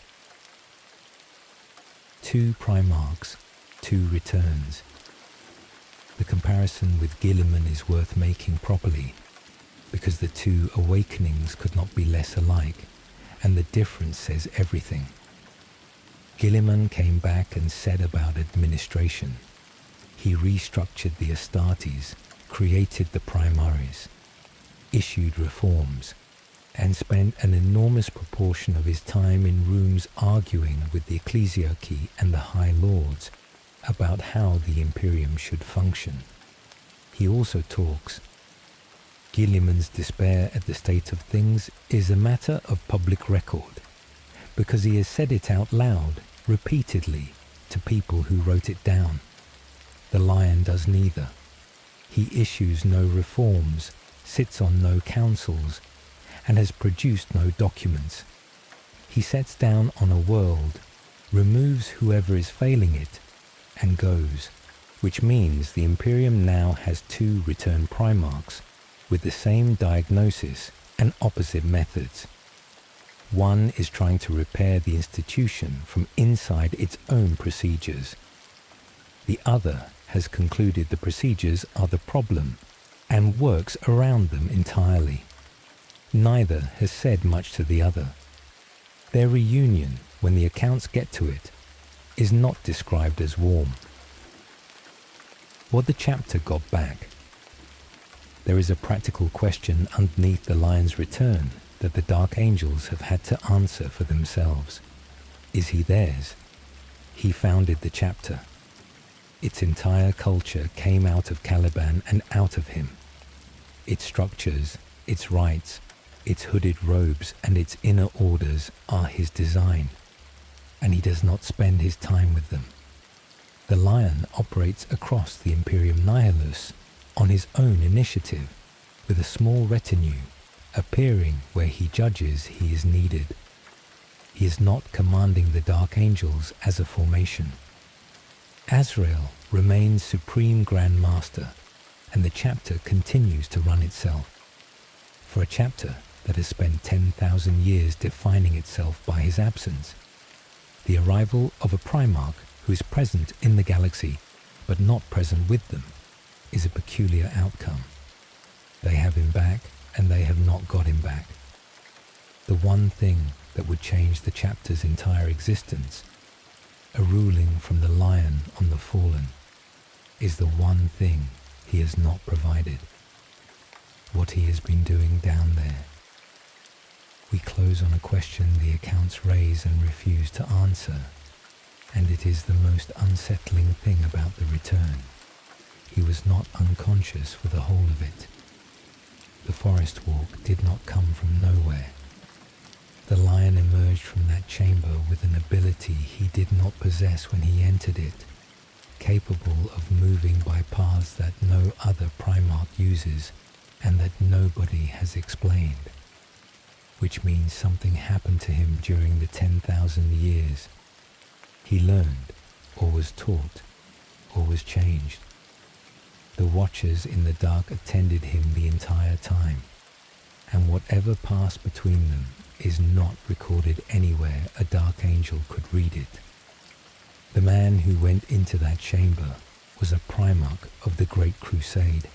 2 primarchs, 2 returns. The comparison with Caliban is worth making properly, because the 2 awakenings could not be less alike, and the difference says everything. Caliban came back and said about administration. He restructured the Astartes, created the primaries, issued reforms, and spent an enormous proportion of his time in rooms arguing with the ecclesiarchy and the high lords about how the imperium should function. He also talks. Caliban's despair at the state of things is a matter of public record, because he has said it out loud, repeatedly, to people who wrote it down. The Lion does neither. He issues no reforms, sits on no councils, and has produced no documents. He sets down on a world, removes whoever is failing it, and goes, which means the Imperium now has 2 return primarchs with the same diagnosis and opposite methods. One is trying to repair the institution from inside its own procedures. The other has concluded the procedures are the problem and works around them entirely. Neither has said much to the other. Their reunion, when the accounts get to it, is not described as warm. What the chapter got back. There is a practical question underneath the Lion's return that the Dark Angels have had to answer for themselves. Is he theirs? He founded the chapter. Its entire culture came out of Caliban and out of him. Its structures, its rites, its hooded robes and its inner orders are his design, and he does not spend his time with them. The Lion operates across the Imperium Nihilus on his own initiative, with a small retinue, appearing where he judges he is needed. He is not commanding the Dark Angels as a formation. Azrael remains Supreme Grand Master, and the chapter continues to run itself. For a chapter that has spent 10,000 years defining itself by his absence, the arrival of a Primarch who is present in the galaxy but not present with them is a peculiar outcome. They have him back, and they have not got him back. The one thing that would change the chapter's entire existence, a ruling from the Lion on the fallen, is the one thing he has not provided. What he has been doing down there. We close on a question the accounts raise and refuse to answer. and it is the most unsettling thing about the return. He was not unconscious for the whole of it. The forest walk did not come from nowhere. The lion emerged from that chamber with an ability he did not possess when he entered it, capable of moving by paths that no other primarch uses and that nobody has explained, which means something happened to him during the 10,000 years. He learned, or was taught, or was changed. The watchers in the dark attended him the entire time, and whatever passed between them is not recorded anywhere a dark angel could read it. The man who went into that chamber was a primarch of the Great Crusade.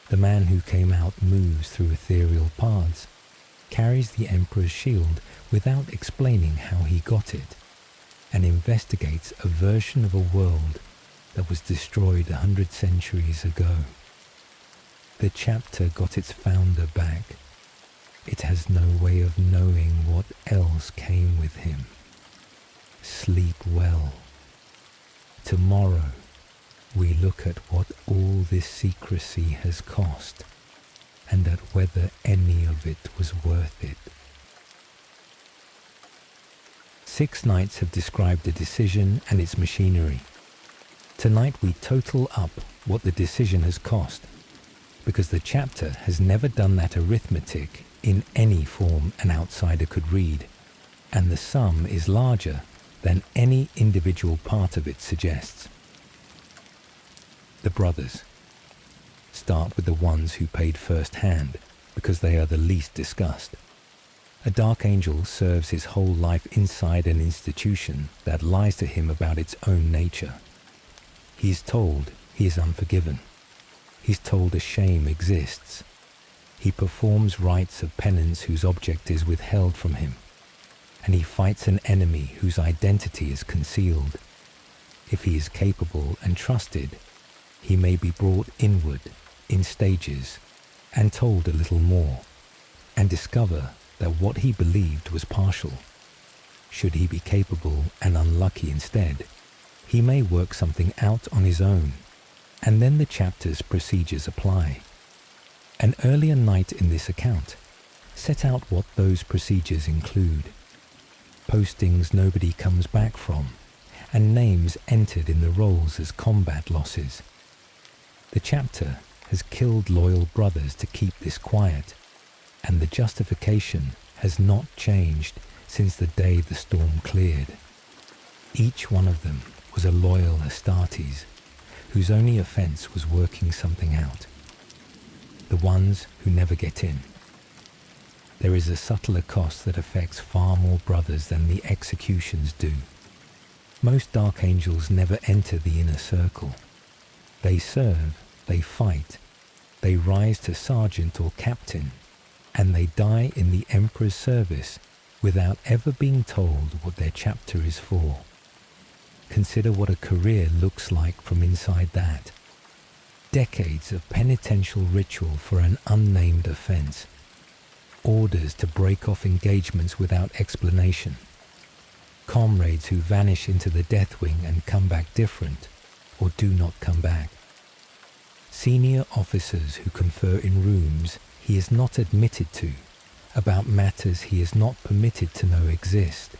The man who came out moves through ethereal paths, carries the Emperor's shield without explaining how he got it, and investigates a version of a world that was destroyed 100 centuries ago. The chapter got its founder back. It has no way of knowing what else came with him. Sleep well. Tomorrow, we look at what all this secrecy has cost, and at whether any of it was worth it. 6 nights have described the decision and its machinery. Tonight we total up what the decision has cost, because the chapter has never done that arithmetic in any form an outsider could read, and the sum is larger than any individual part of it suggests. The brothers. Start with the ones who paid first hand, because they are the least discussed. A dark angel serves his whole life inside an institution that lies to him about its own nature. He is told he is unforgiven. He's told a shame exists. He performs rites of penance whose object is withheld from him, and he fights an enemy whose identity is concealed. If he is capable and trusted, he may be brought inward in stages and told a little more, and discover that what he believed was partial. Should he be capable and unlucky instead, he may work something out on his own, and then the chapter's procedures apply. An earlier night in this account set out what those procedures include. Postings nobody comes back from, and names entered in the rolls as combat losses. The chapter has killed loyal brothers to keep this quiet, and the justification has not changed since the day the storm cleared. Each one of them was a loyal Astartes, whose only offence was working something out. The ones who never get in. There is a subtler cost that affects far more brothers than the executions do. Most dark angels never enter the inner circle. They serve, they fight, they rise to sergeant or captain, and they die in the Emperor's service without ever being told what their chapter is for. Consider what a career looks like from inside that. Decades of penitential ritual for an unnamed offence. Orders to break off engagements without explanation. Comrades who vanish into the death wing and come back different, or do not come back. Senior officers who confer in rooms he is not admitted to, about matters he is not permitted to know exist.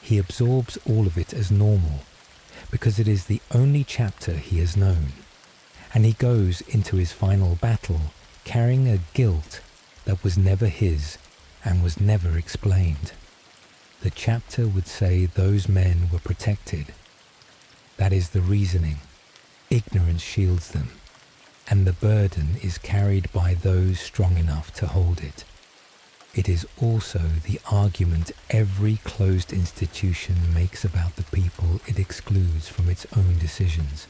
He absorbs all of it as normal, because it is the only chapter he has known, and he goes into his final battle carrying a guilt that was never his and was never explained. The chapter would say those men were protected. That is the reasoning. Ignorance shields them, and the burden is carried by those strong enough to hold it. It is also the argument every closed institution makes about the people it excludes from its own decisions.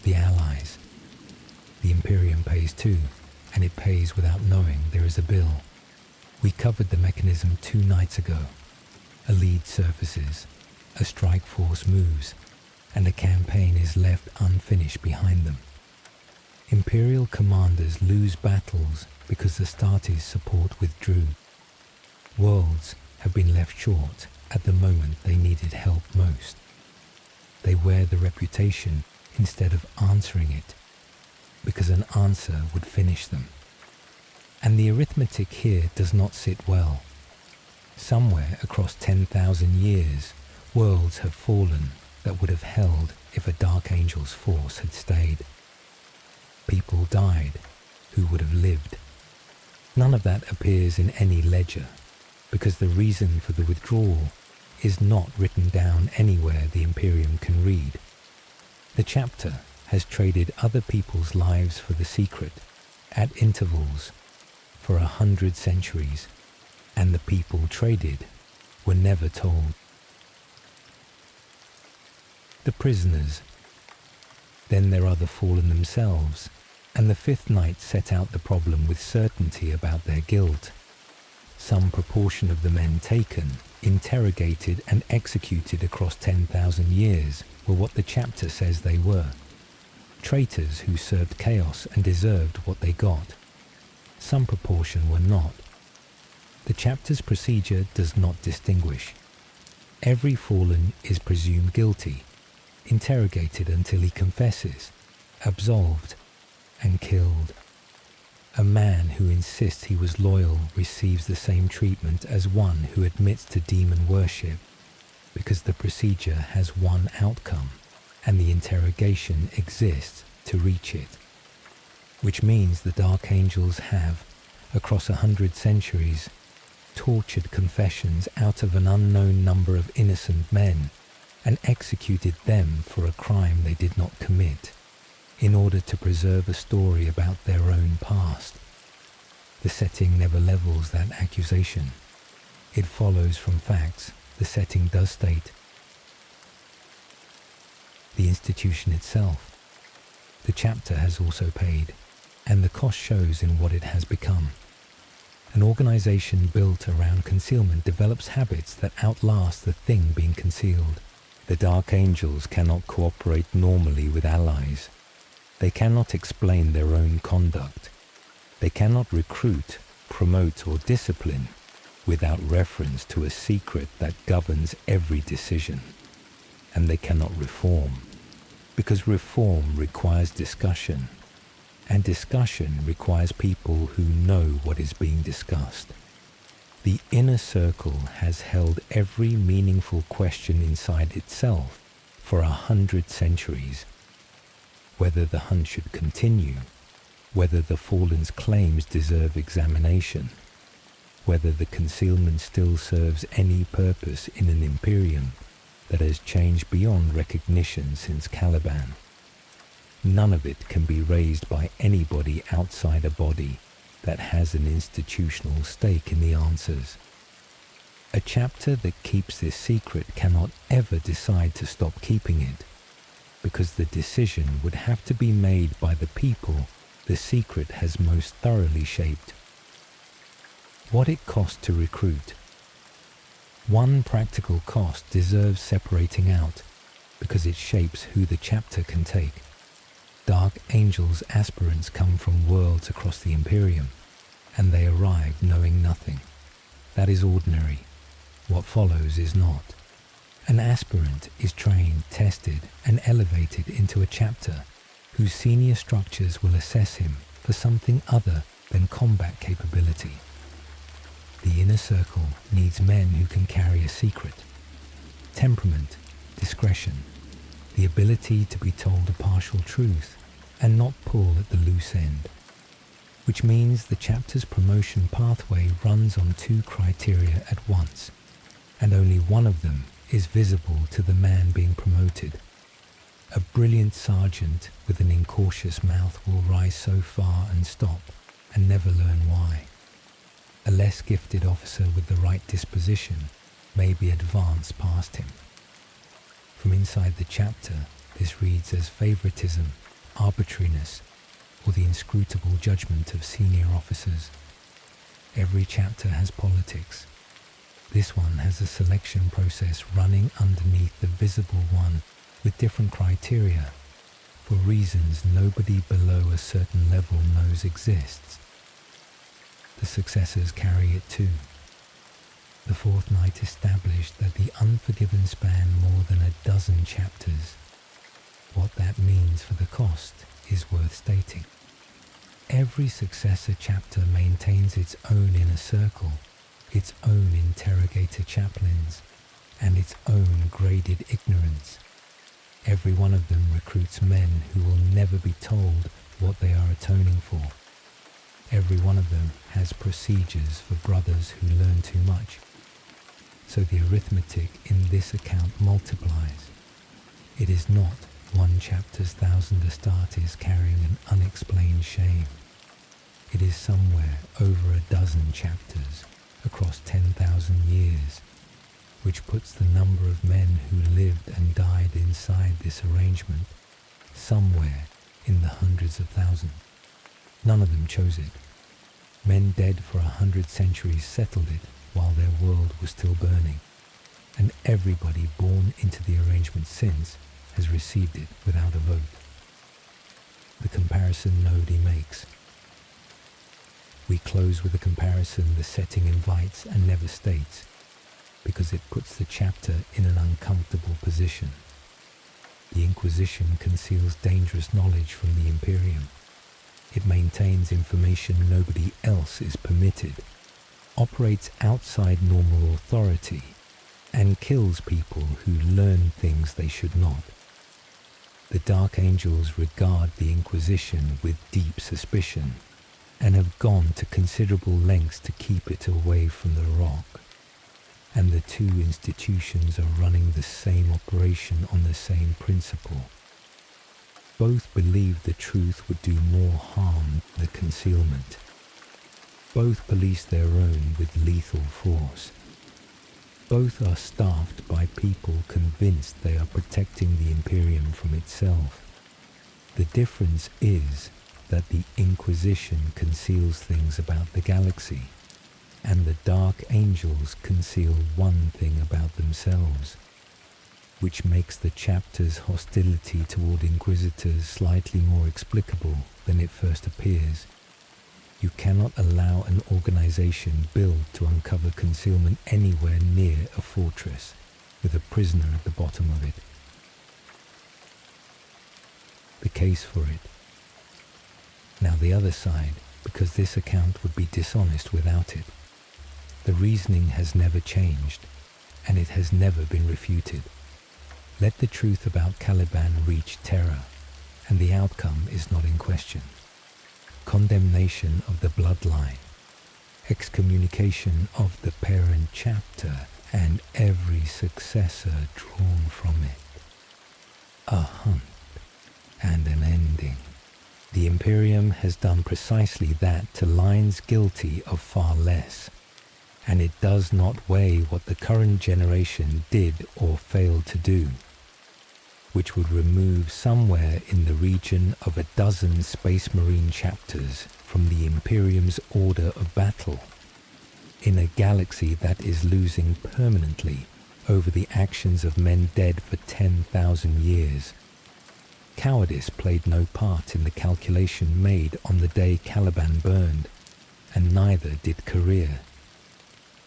The Allies. The Imperium pays too, and it pays without knowing there is a bill. We covered the mechanism 2 nights ago. A lead surfaces, a strike force moves, and a campaign is left unfinished behind them. Imperial commanders lose battles because the Astartes support withdrew. Worlds have been left short at the moment they needed help most. They wear the reputation instead of answering it, because an answer would finish them. And the arithmetic here does not sit well. Somewhere across 10,000 years, worlds have fallen that would have held if a Dark Angel's force had stayed. People died who would have lived. None of that appears in any ledger, because the reason for the withdrawal is not written down anywhere the Imperium can read. The chapter has traded other people's lives for the secret, at intervals, for 100 centuries, and the people traded were never told. The prisoners. Then there are the fallen themselves, and the fifth night set out the problem with certainty about their guilt. Some proportion of the men taken, interrogated and executed across 10,000 years were what the chapter says they were. Traitors who served chaos and deserved what they got. Some proportion were not. The chapter's procedure does not distinguish. Every fallen is presumed guilty, interrogated until he confesses, absolved, and killed. A man who insists he was loyal receives the same treatment as one who admits to demon worship, because the procedure has one outcome, and the interrogation exists to reach it. Which means the Dark Angels have, across 100 centuries, tortured confessions out of an unknown number of innocent men, and executed them for a crime they did not commit, in order to preserve a story about their own past. The setting never levels that accusation. It follows from facts the setting does state. The institution itself. The chapter has also paid, and the cost shows in what it has become. An organization built around concealment develops habits that outlast the thing being concealed. The Dark Angels cannot cooperate normally with allies. They cannot explain their own conduct. They cannot recruit, promote, or discipline without reference to a secret that governs every decision. And they cannot reform, because reform requires discussion, and discussion requires people who know what is being discussed. The inner circle has held every meaningful question inside itself for 100 centuries. Whether the hunt should continue, whether the fallen's claims deserve examination, whether the concealment still serves any purpose in an Imperium that has changed beyond recognition since Caliban. None of it can be raised by anybody outside a body that has an institutional stake in the answers. A chapter that keeps this secret cannot ever decide to stop keeping it, because the decision would have to be made by the people the secret has most thoroughly shaped. What it costs to recruit. One practical cost deserves separating out, because it shapes who the chapter can take. Dark Angels aspirants come from worlds across the Imperium, and they arrive knowing nothing. That is ordinary. What follows is not. An aspirant is trained, tested, and elevated into a chapter whose senior structures will assess him for something other than combat capability. The inner circle needs men who can carry a secret. Temperament, discretion, the ability to be told a partial truth and not pull at the loose end, which means the chapter's promotion pathway runs on two criteria at once, and only one of them is visible to the man being promoted. A brilliant sergeant with an incautious mouth will rise so far and stop, and never learn why. A less gifted officer with the right disposition may be advanced past him. From inside the chapter, this reads as favoritism, arbitrariness, or the inscrutable judgment of senior officers. Every chapter has politics. This one has a selection process running underneath the visible one with different criteria, for reasons nobody below a certain level knows exists. The successors carry it too. The fourth night established that the Unforgiven span more than a dozen chapters. What that means for the cost is worth stating. Every successor chapter maintains its own inner circle, its own interrogator chaplains, and its own graded ignorance. Every one of them recruits men who will never be told what they are atoning for. Every one of them has procedures for brothers who learn too much. So the arithmetic in this account multiplies. It is not one chapter's thousand Astartes carrying an unexplained shame. It is somewhere over a dozen chapters across 10,000 years, which puts the number of men who lived and died inside this arrangement somewhere in the hundreds of thousands. None of them chose it. Men dead for 100 centuries settled it while their world was still burning, and everybody born into the arrangement since has received it without a vote. The comparison nobody makes. We close with a comparison the setting invites and never states, because it puts the chapter in an uncomfortable position. The Inquisition conceals dangerous knowledge from the Imperium. It maintains information nobody else is permitted, operates outside normal authority, and kills people who learn things they should not. The Dark Angels regard the Inquisition with deep suspicion and have gone to considerable lengths to keep it away from the Rock. And the two institutions are running the same operation on the same principle. Both believe the truth would do more harm than the concealment. Both police their own with lethal force. Both are staffed by people convinced they are protecting the Imperium from itself. The difference is that the Inquisition conceals things about the galaxy, and the Dark Angels conceal one thing about themselves, which makes the chapter's hostility toward Inquisitors slightly more explicable than it first appears. You cannot allow an organization built to uncover concealment anywhere near a fortress, with a prisoner at the bottom of it. The case for it. Now the other side, because this account would be dishonest without it. The reasoning has never changed, and it has never been refuted. Let the truth about Caliban reach Terra, and the outcome is not in question. Condemnation of the bloodline, excommunication of the parent chapter, and every successor drawn from it. A hunt and an ending. The Imperium has done precisely that to lines guilty of far less, and it does not weigh what the current generation did or failed to do, which would remove somewhere in the region of a dozen Space Marine chapters from the Imperium's order of battle, in a galaxy that is losing permanently over the actions of men dead for 10,000 years. Cowardice played no part in the calculation made on the day Caliban burned, and neither did career.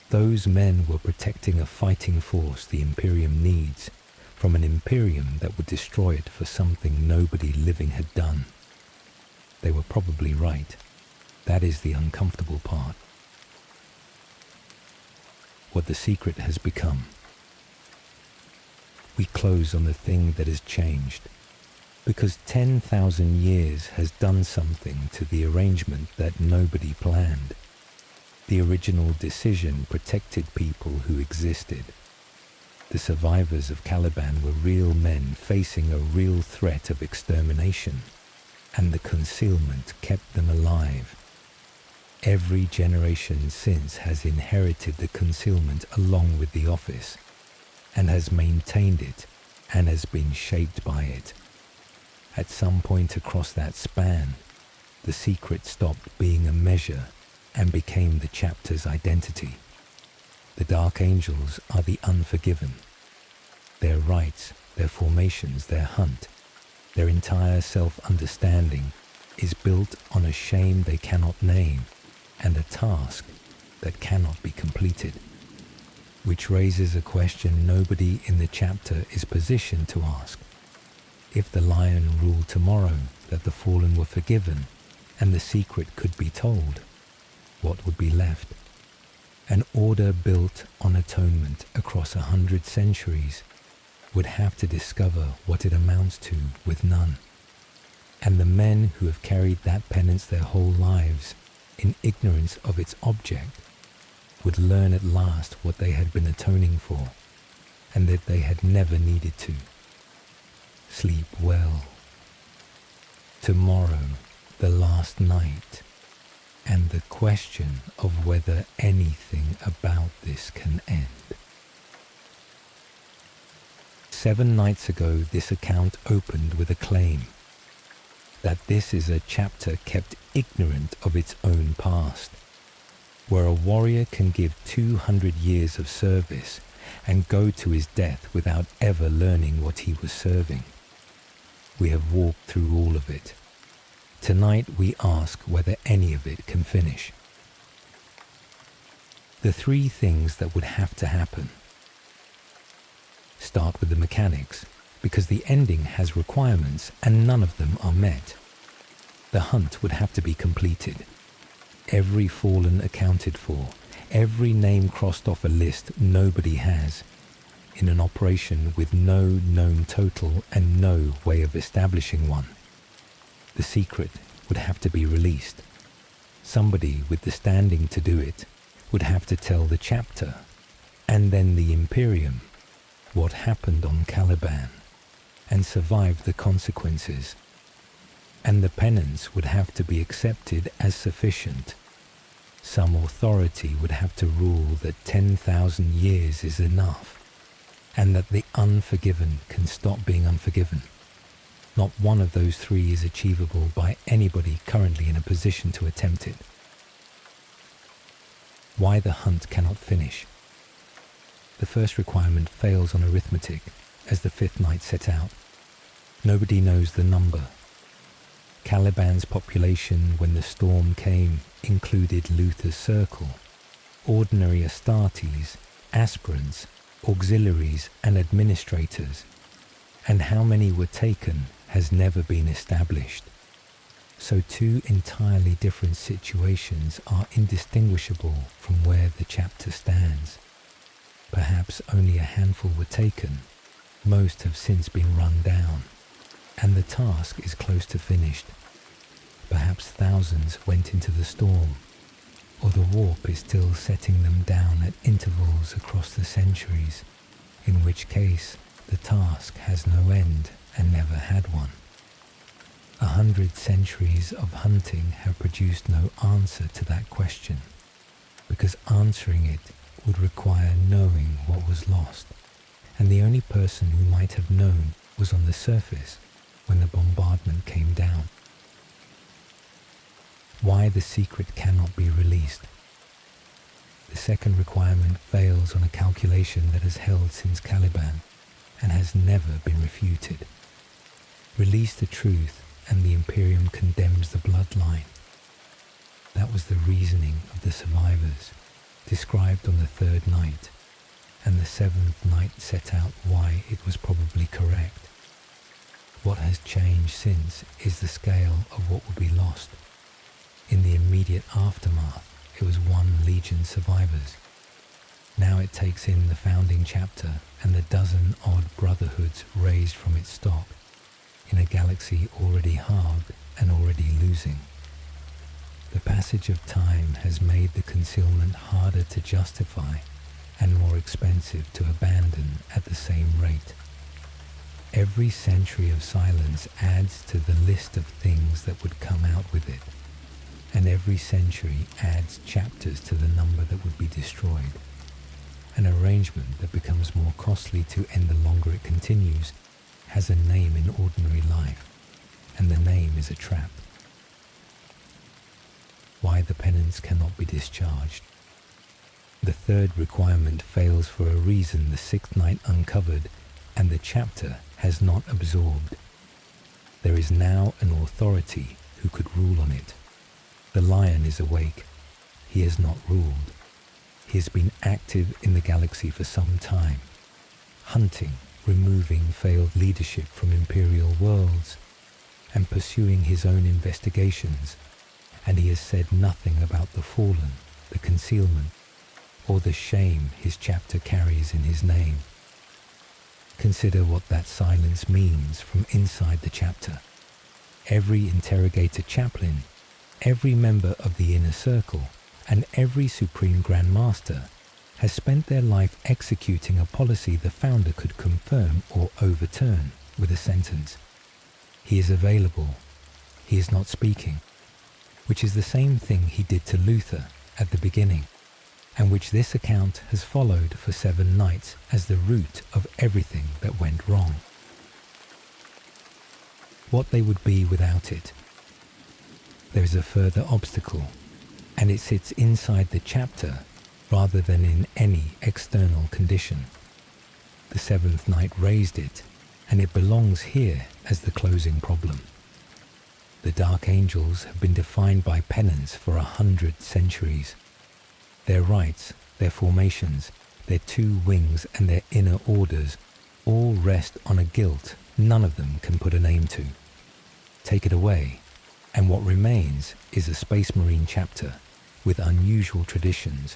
Those men were protecting a fighting force the Imperium needs, from an Imperium that would destroy it for something nobody living had done. They were probably right. That is the uncomfortable part. What the secret has become. We close on the thing that has changed, because 10,000 years has done something to the arrangement that nobody planned. The original decision protected people who existed. The survivors of Caliban were real men facing a real threat of extermination, and the concealment kept them alive. Every generation since has inherited the concealment along with the office, and has maintained it, and has been shaped by it. At some point across that span, the secret stopped being a measure and became the chapter's identity. The Dark Angels are the Unforgiven. Their rites, their formations, their hunt, their entire self-understanding is built on a shame they cannot name and a task that cannot be completed. which raises a question nobody in the chapter is positioned to ask. If the lion ruled tomorrow that the fallen were forgiven and the secret could be told, what would be left? An order built on atonement across 100 centuries would have to discover what it amounts to with none. And the men who have carried that penance their whole lives in ignorance of its object would learn at last what they had been atoning for, and that they had never needed to. Sleep well. Tomorrow, the last night, and the question of whether anything about this can end. 7 nights ago, this account opened with a claim that this is a chapter kept ignorant of its own past, where a warrior can give 200 years of service and go to his death without ever learning what he was serving. We have walked through all of it. Tonight we ask whether any of it can finish. The 3 things that would have to happen. Start with the mechanics, because the ending has requirements and none of them are met. The hunt would have to be completed. Every fallen accounted for, every name crossed off a list nobody has, in an operation with no known total and no way of establishing one. The secret would have to be released. Somebody with the standing to do it would have to tell the chapter, and then the Imperium, what happened on Caliban, and survive the consequences. And the penance would have to be accepted as sufficient. Some authority would have to rule that 10,000 years is enough, and that the unforgiven can stop being unforgiven. Not one of those 3 is achievable by anybody currently in a position to attempt it. Why the hunt cannot finish. The first requirement fails on arithmetic, as the 5th night set out. Nobody knows the number. Caliban's population when the storm came included Luther's circle, ordinary Astartes, aspirants, auxiliaries and administrators, and how many were taken has never been established. So 2 entirely different situations are indistinguishable from where the chapter stands. Perhaps only a handful were taken, most have since been run down, and the task is close to finished. Perhaps thousands went into the storm, or the warp is still setting them down at intervals across the centuries, in which case the task has no end and never had one. 100 centuries of hunting have produced no answer to that question, because answering it would require knowing what was lost, and the only person who might have known was on the surface when the bombardment came down. Why the secret cannot be released. The second requirement fails on a calculation that has held since Caliban and has never been refuted. Release the truth and the Imperium condemns the bloodline. That was the reasoning of the survivors, described on the 3rd night, and the 7th night set out why it was probably correct. What has changed since is the scale of what would be lost. In the immediate aftermath, it was 1 legion survivors. Now it takes in the founding chapter and the dozen-odd brotherhoods raised from its stock, in a galaxy already halved and already losing. The passage of time has made the concealment harder to justify and more expensive to abandon at the same rate. Every century of silence adds to the list of things that would come out with it, and every century adds chapters to the number that would be destroyed. An arrangement that becomes more costly to end the longer it continues has a name in ordinary life, and the name is a trap. Why the penance cannot be discharged. The 3rd requirement fails for a reason the 6th night uncovered and the chapter has not absorbed. There is now an authority who could rule on it. The lion is awake. He has not ruled. he has been active in the galaxy for some time, hunting, removing failed leadership from Imperial worlds, and pursuing his own investigations, and he has said nothing about the fallen, the concealment, or the shame his chapter carries in his name. Consider what that silence means from inside the chapter. Every interrogator chaplain, every member of the inner circle, and every Supreme Grand Master has spent their life executing a policy the founder could confirm or overturn with a sentence. He is available. He is not speaking, which is the same thing he did to Luther at the beginning, and which this account has followed for 7 nights as the root of everything that went wrong. What they would be without it. There is a further obstacle, and it sits inside the chapter rather than in any external condition. The 7th night raised it, and it belongs here as the closing problem. The Dark Angels have been defined by penance for 100 centuries. Their rites, their formations, their 2 wings and their inner orders all rest on a guilt none of them can put a name to. Take it away, and what remains is a Space Marine chapter with unusual traditions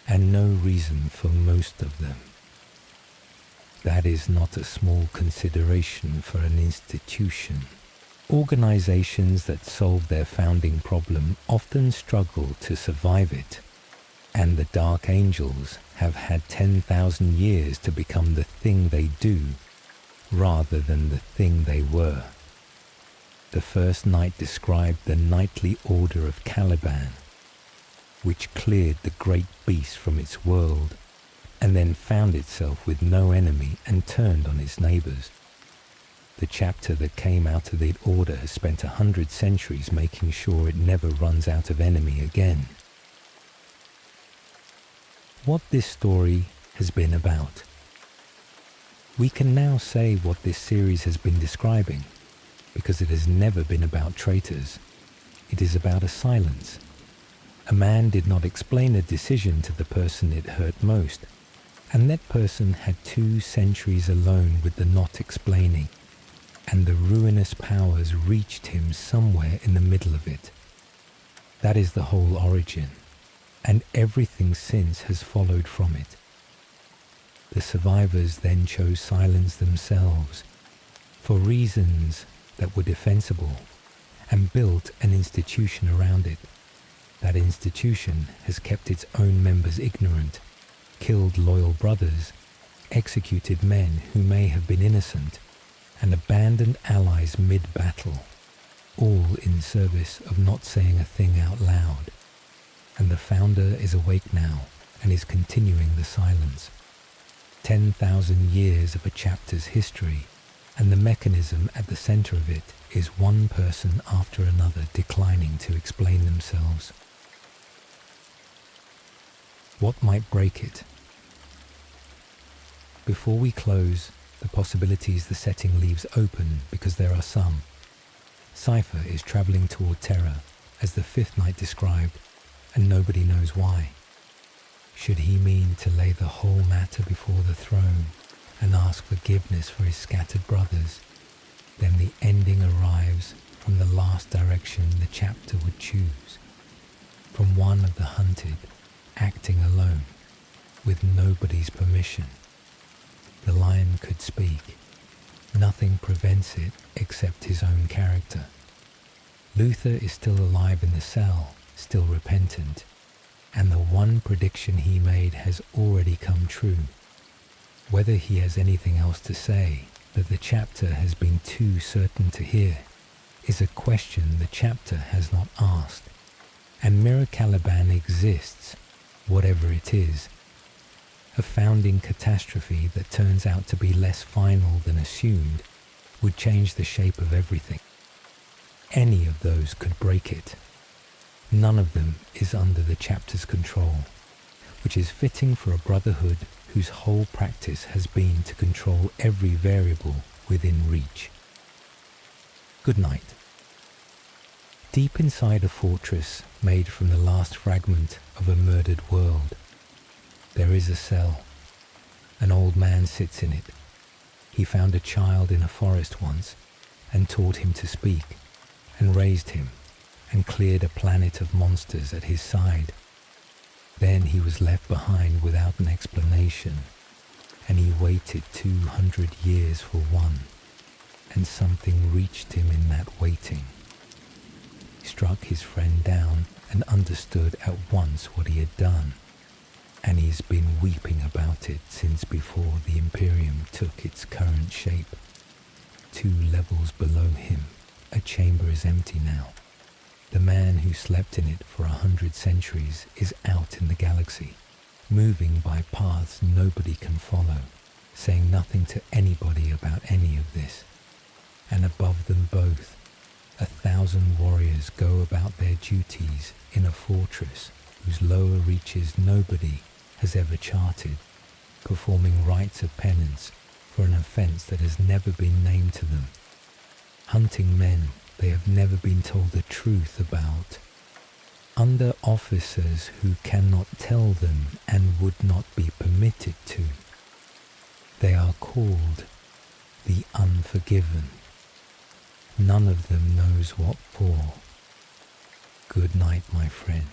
and no reason for most of them. That is not a small consideration for an institution. Organizations that solve their founding problem often struggle to survive it, and the Dark Angels have had 10,000 years to become the thing they do, rather than the thing they were. The first night described the knightly order of Caliban, which cleared the great beast from its world, and then found itself with no enemy and turned on its neighbors. The chapter that came out of the order has spent 100 centuries making sure it never runs out of enemy again. What this story has been about. We can now say what this series has been describing, because it has never been about traitors. It is about a silence. A man did not explain a decision to the person it hurt most, and that person had 2 centuries alone with the not explaining, and the ruinous powers reached him somewhere in the middle of it. That is the whole origin, and everything since has followed from it. The survivors then chose silence themselves, for reasons that were defensible, and built an institution around it. That institution has kept its own members ignorant, killed loyal brothers, executed men who may have been innocent, and abandoned allies mid-battle, all in service of not saying a thing out loud. And the founder is awake now and is continuing the silence. 10,000 years of a chapter's history, and the mechanism at the center of it is one person after another declining to explain themselves. What might break it? Before we close, the possibilities the setting leaves open because there are some. Cypher is traveling toward Terra, as the 5th night described, and nobody knows why. Should he mean to lay the whole matter before the throne and ask forgiveness for his scattered brothers, then the ending arrives from the last direction the chapter would choose, from one of the hunted, acting alone, with nobody's permission. The lion could speak. Nothing prevents it except his own character. Luther is still alive in the cell, still repentant, and the one prediction he made has already come true. Whether he has anything else to say that the chapter has been too certain to hear is a question the chapter has not asked, and Mirror Caliban exists, whatever it is. A founding catastrophe that turns out to be less final than assumed would change the shape of everything. Any of those could break it. None of them is under the chapter's control, which is fitting for a brotherhood whose whole practice has been to control every variable within reach. Good night. Deep inside a fortress made from the last fragment of a murdered world, There is a cell. An old man sits in it. He found a child in a forest once and taught him to speak, and raised him, and cleared a planet of monsters at his side. Then he was left behind without an explanation, and he waited 200 years for one, and something reached him in that waiting. He struck his friend down and understood at once what he had done, and he's been weeping about it since before the Imperium took its current shape. 2 levels below him, a chamber is empty now. The man who slept in it for 100 centuries is out in the galaxy, moving by paths nobody can follow, saying nothing to anybody about any of this. And above them both, 1,000 warriors go about their duties in a fortress whose lower reaches nobody has ever charted, performing rites of penance for an offence that has never been named to them, hunting men they have never been told the truth about, under officers who cannot tell them and would not be permitted to. They are called the Unforgiven. None of them knows what for. Good night, my friend.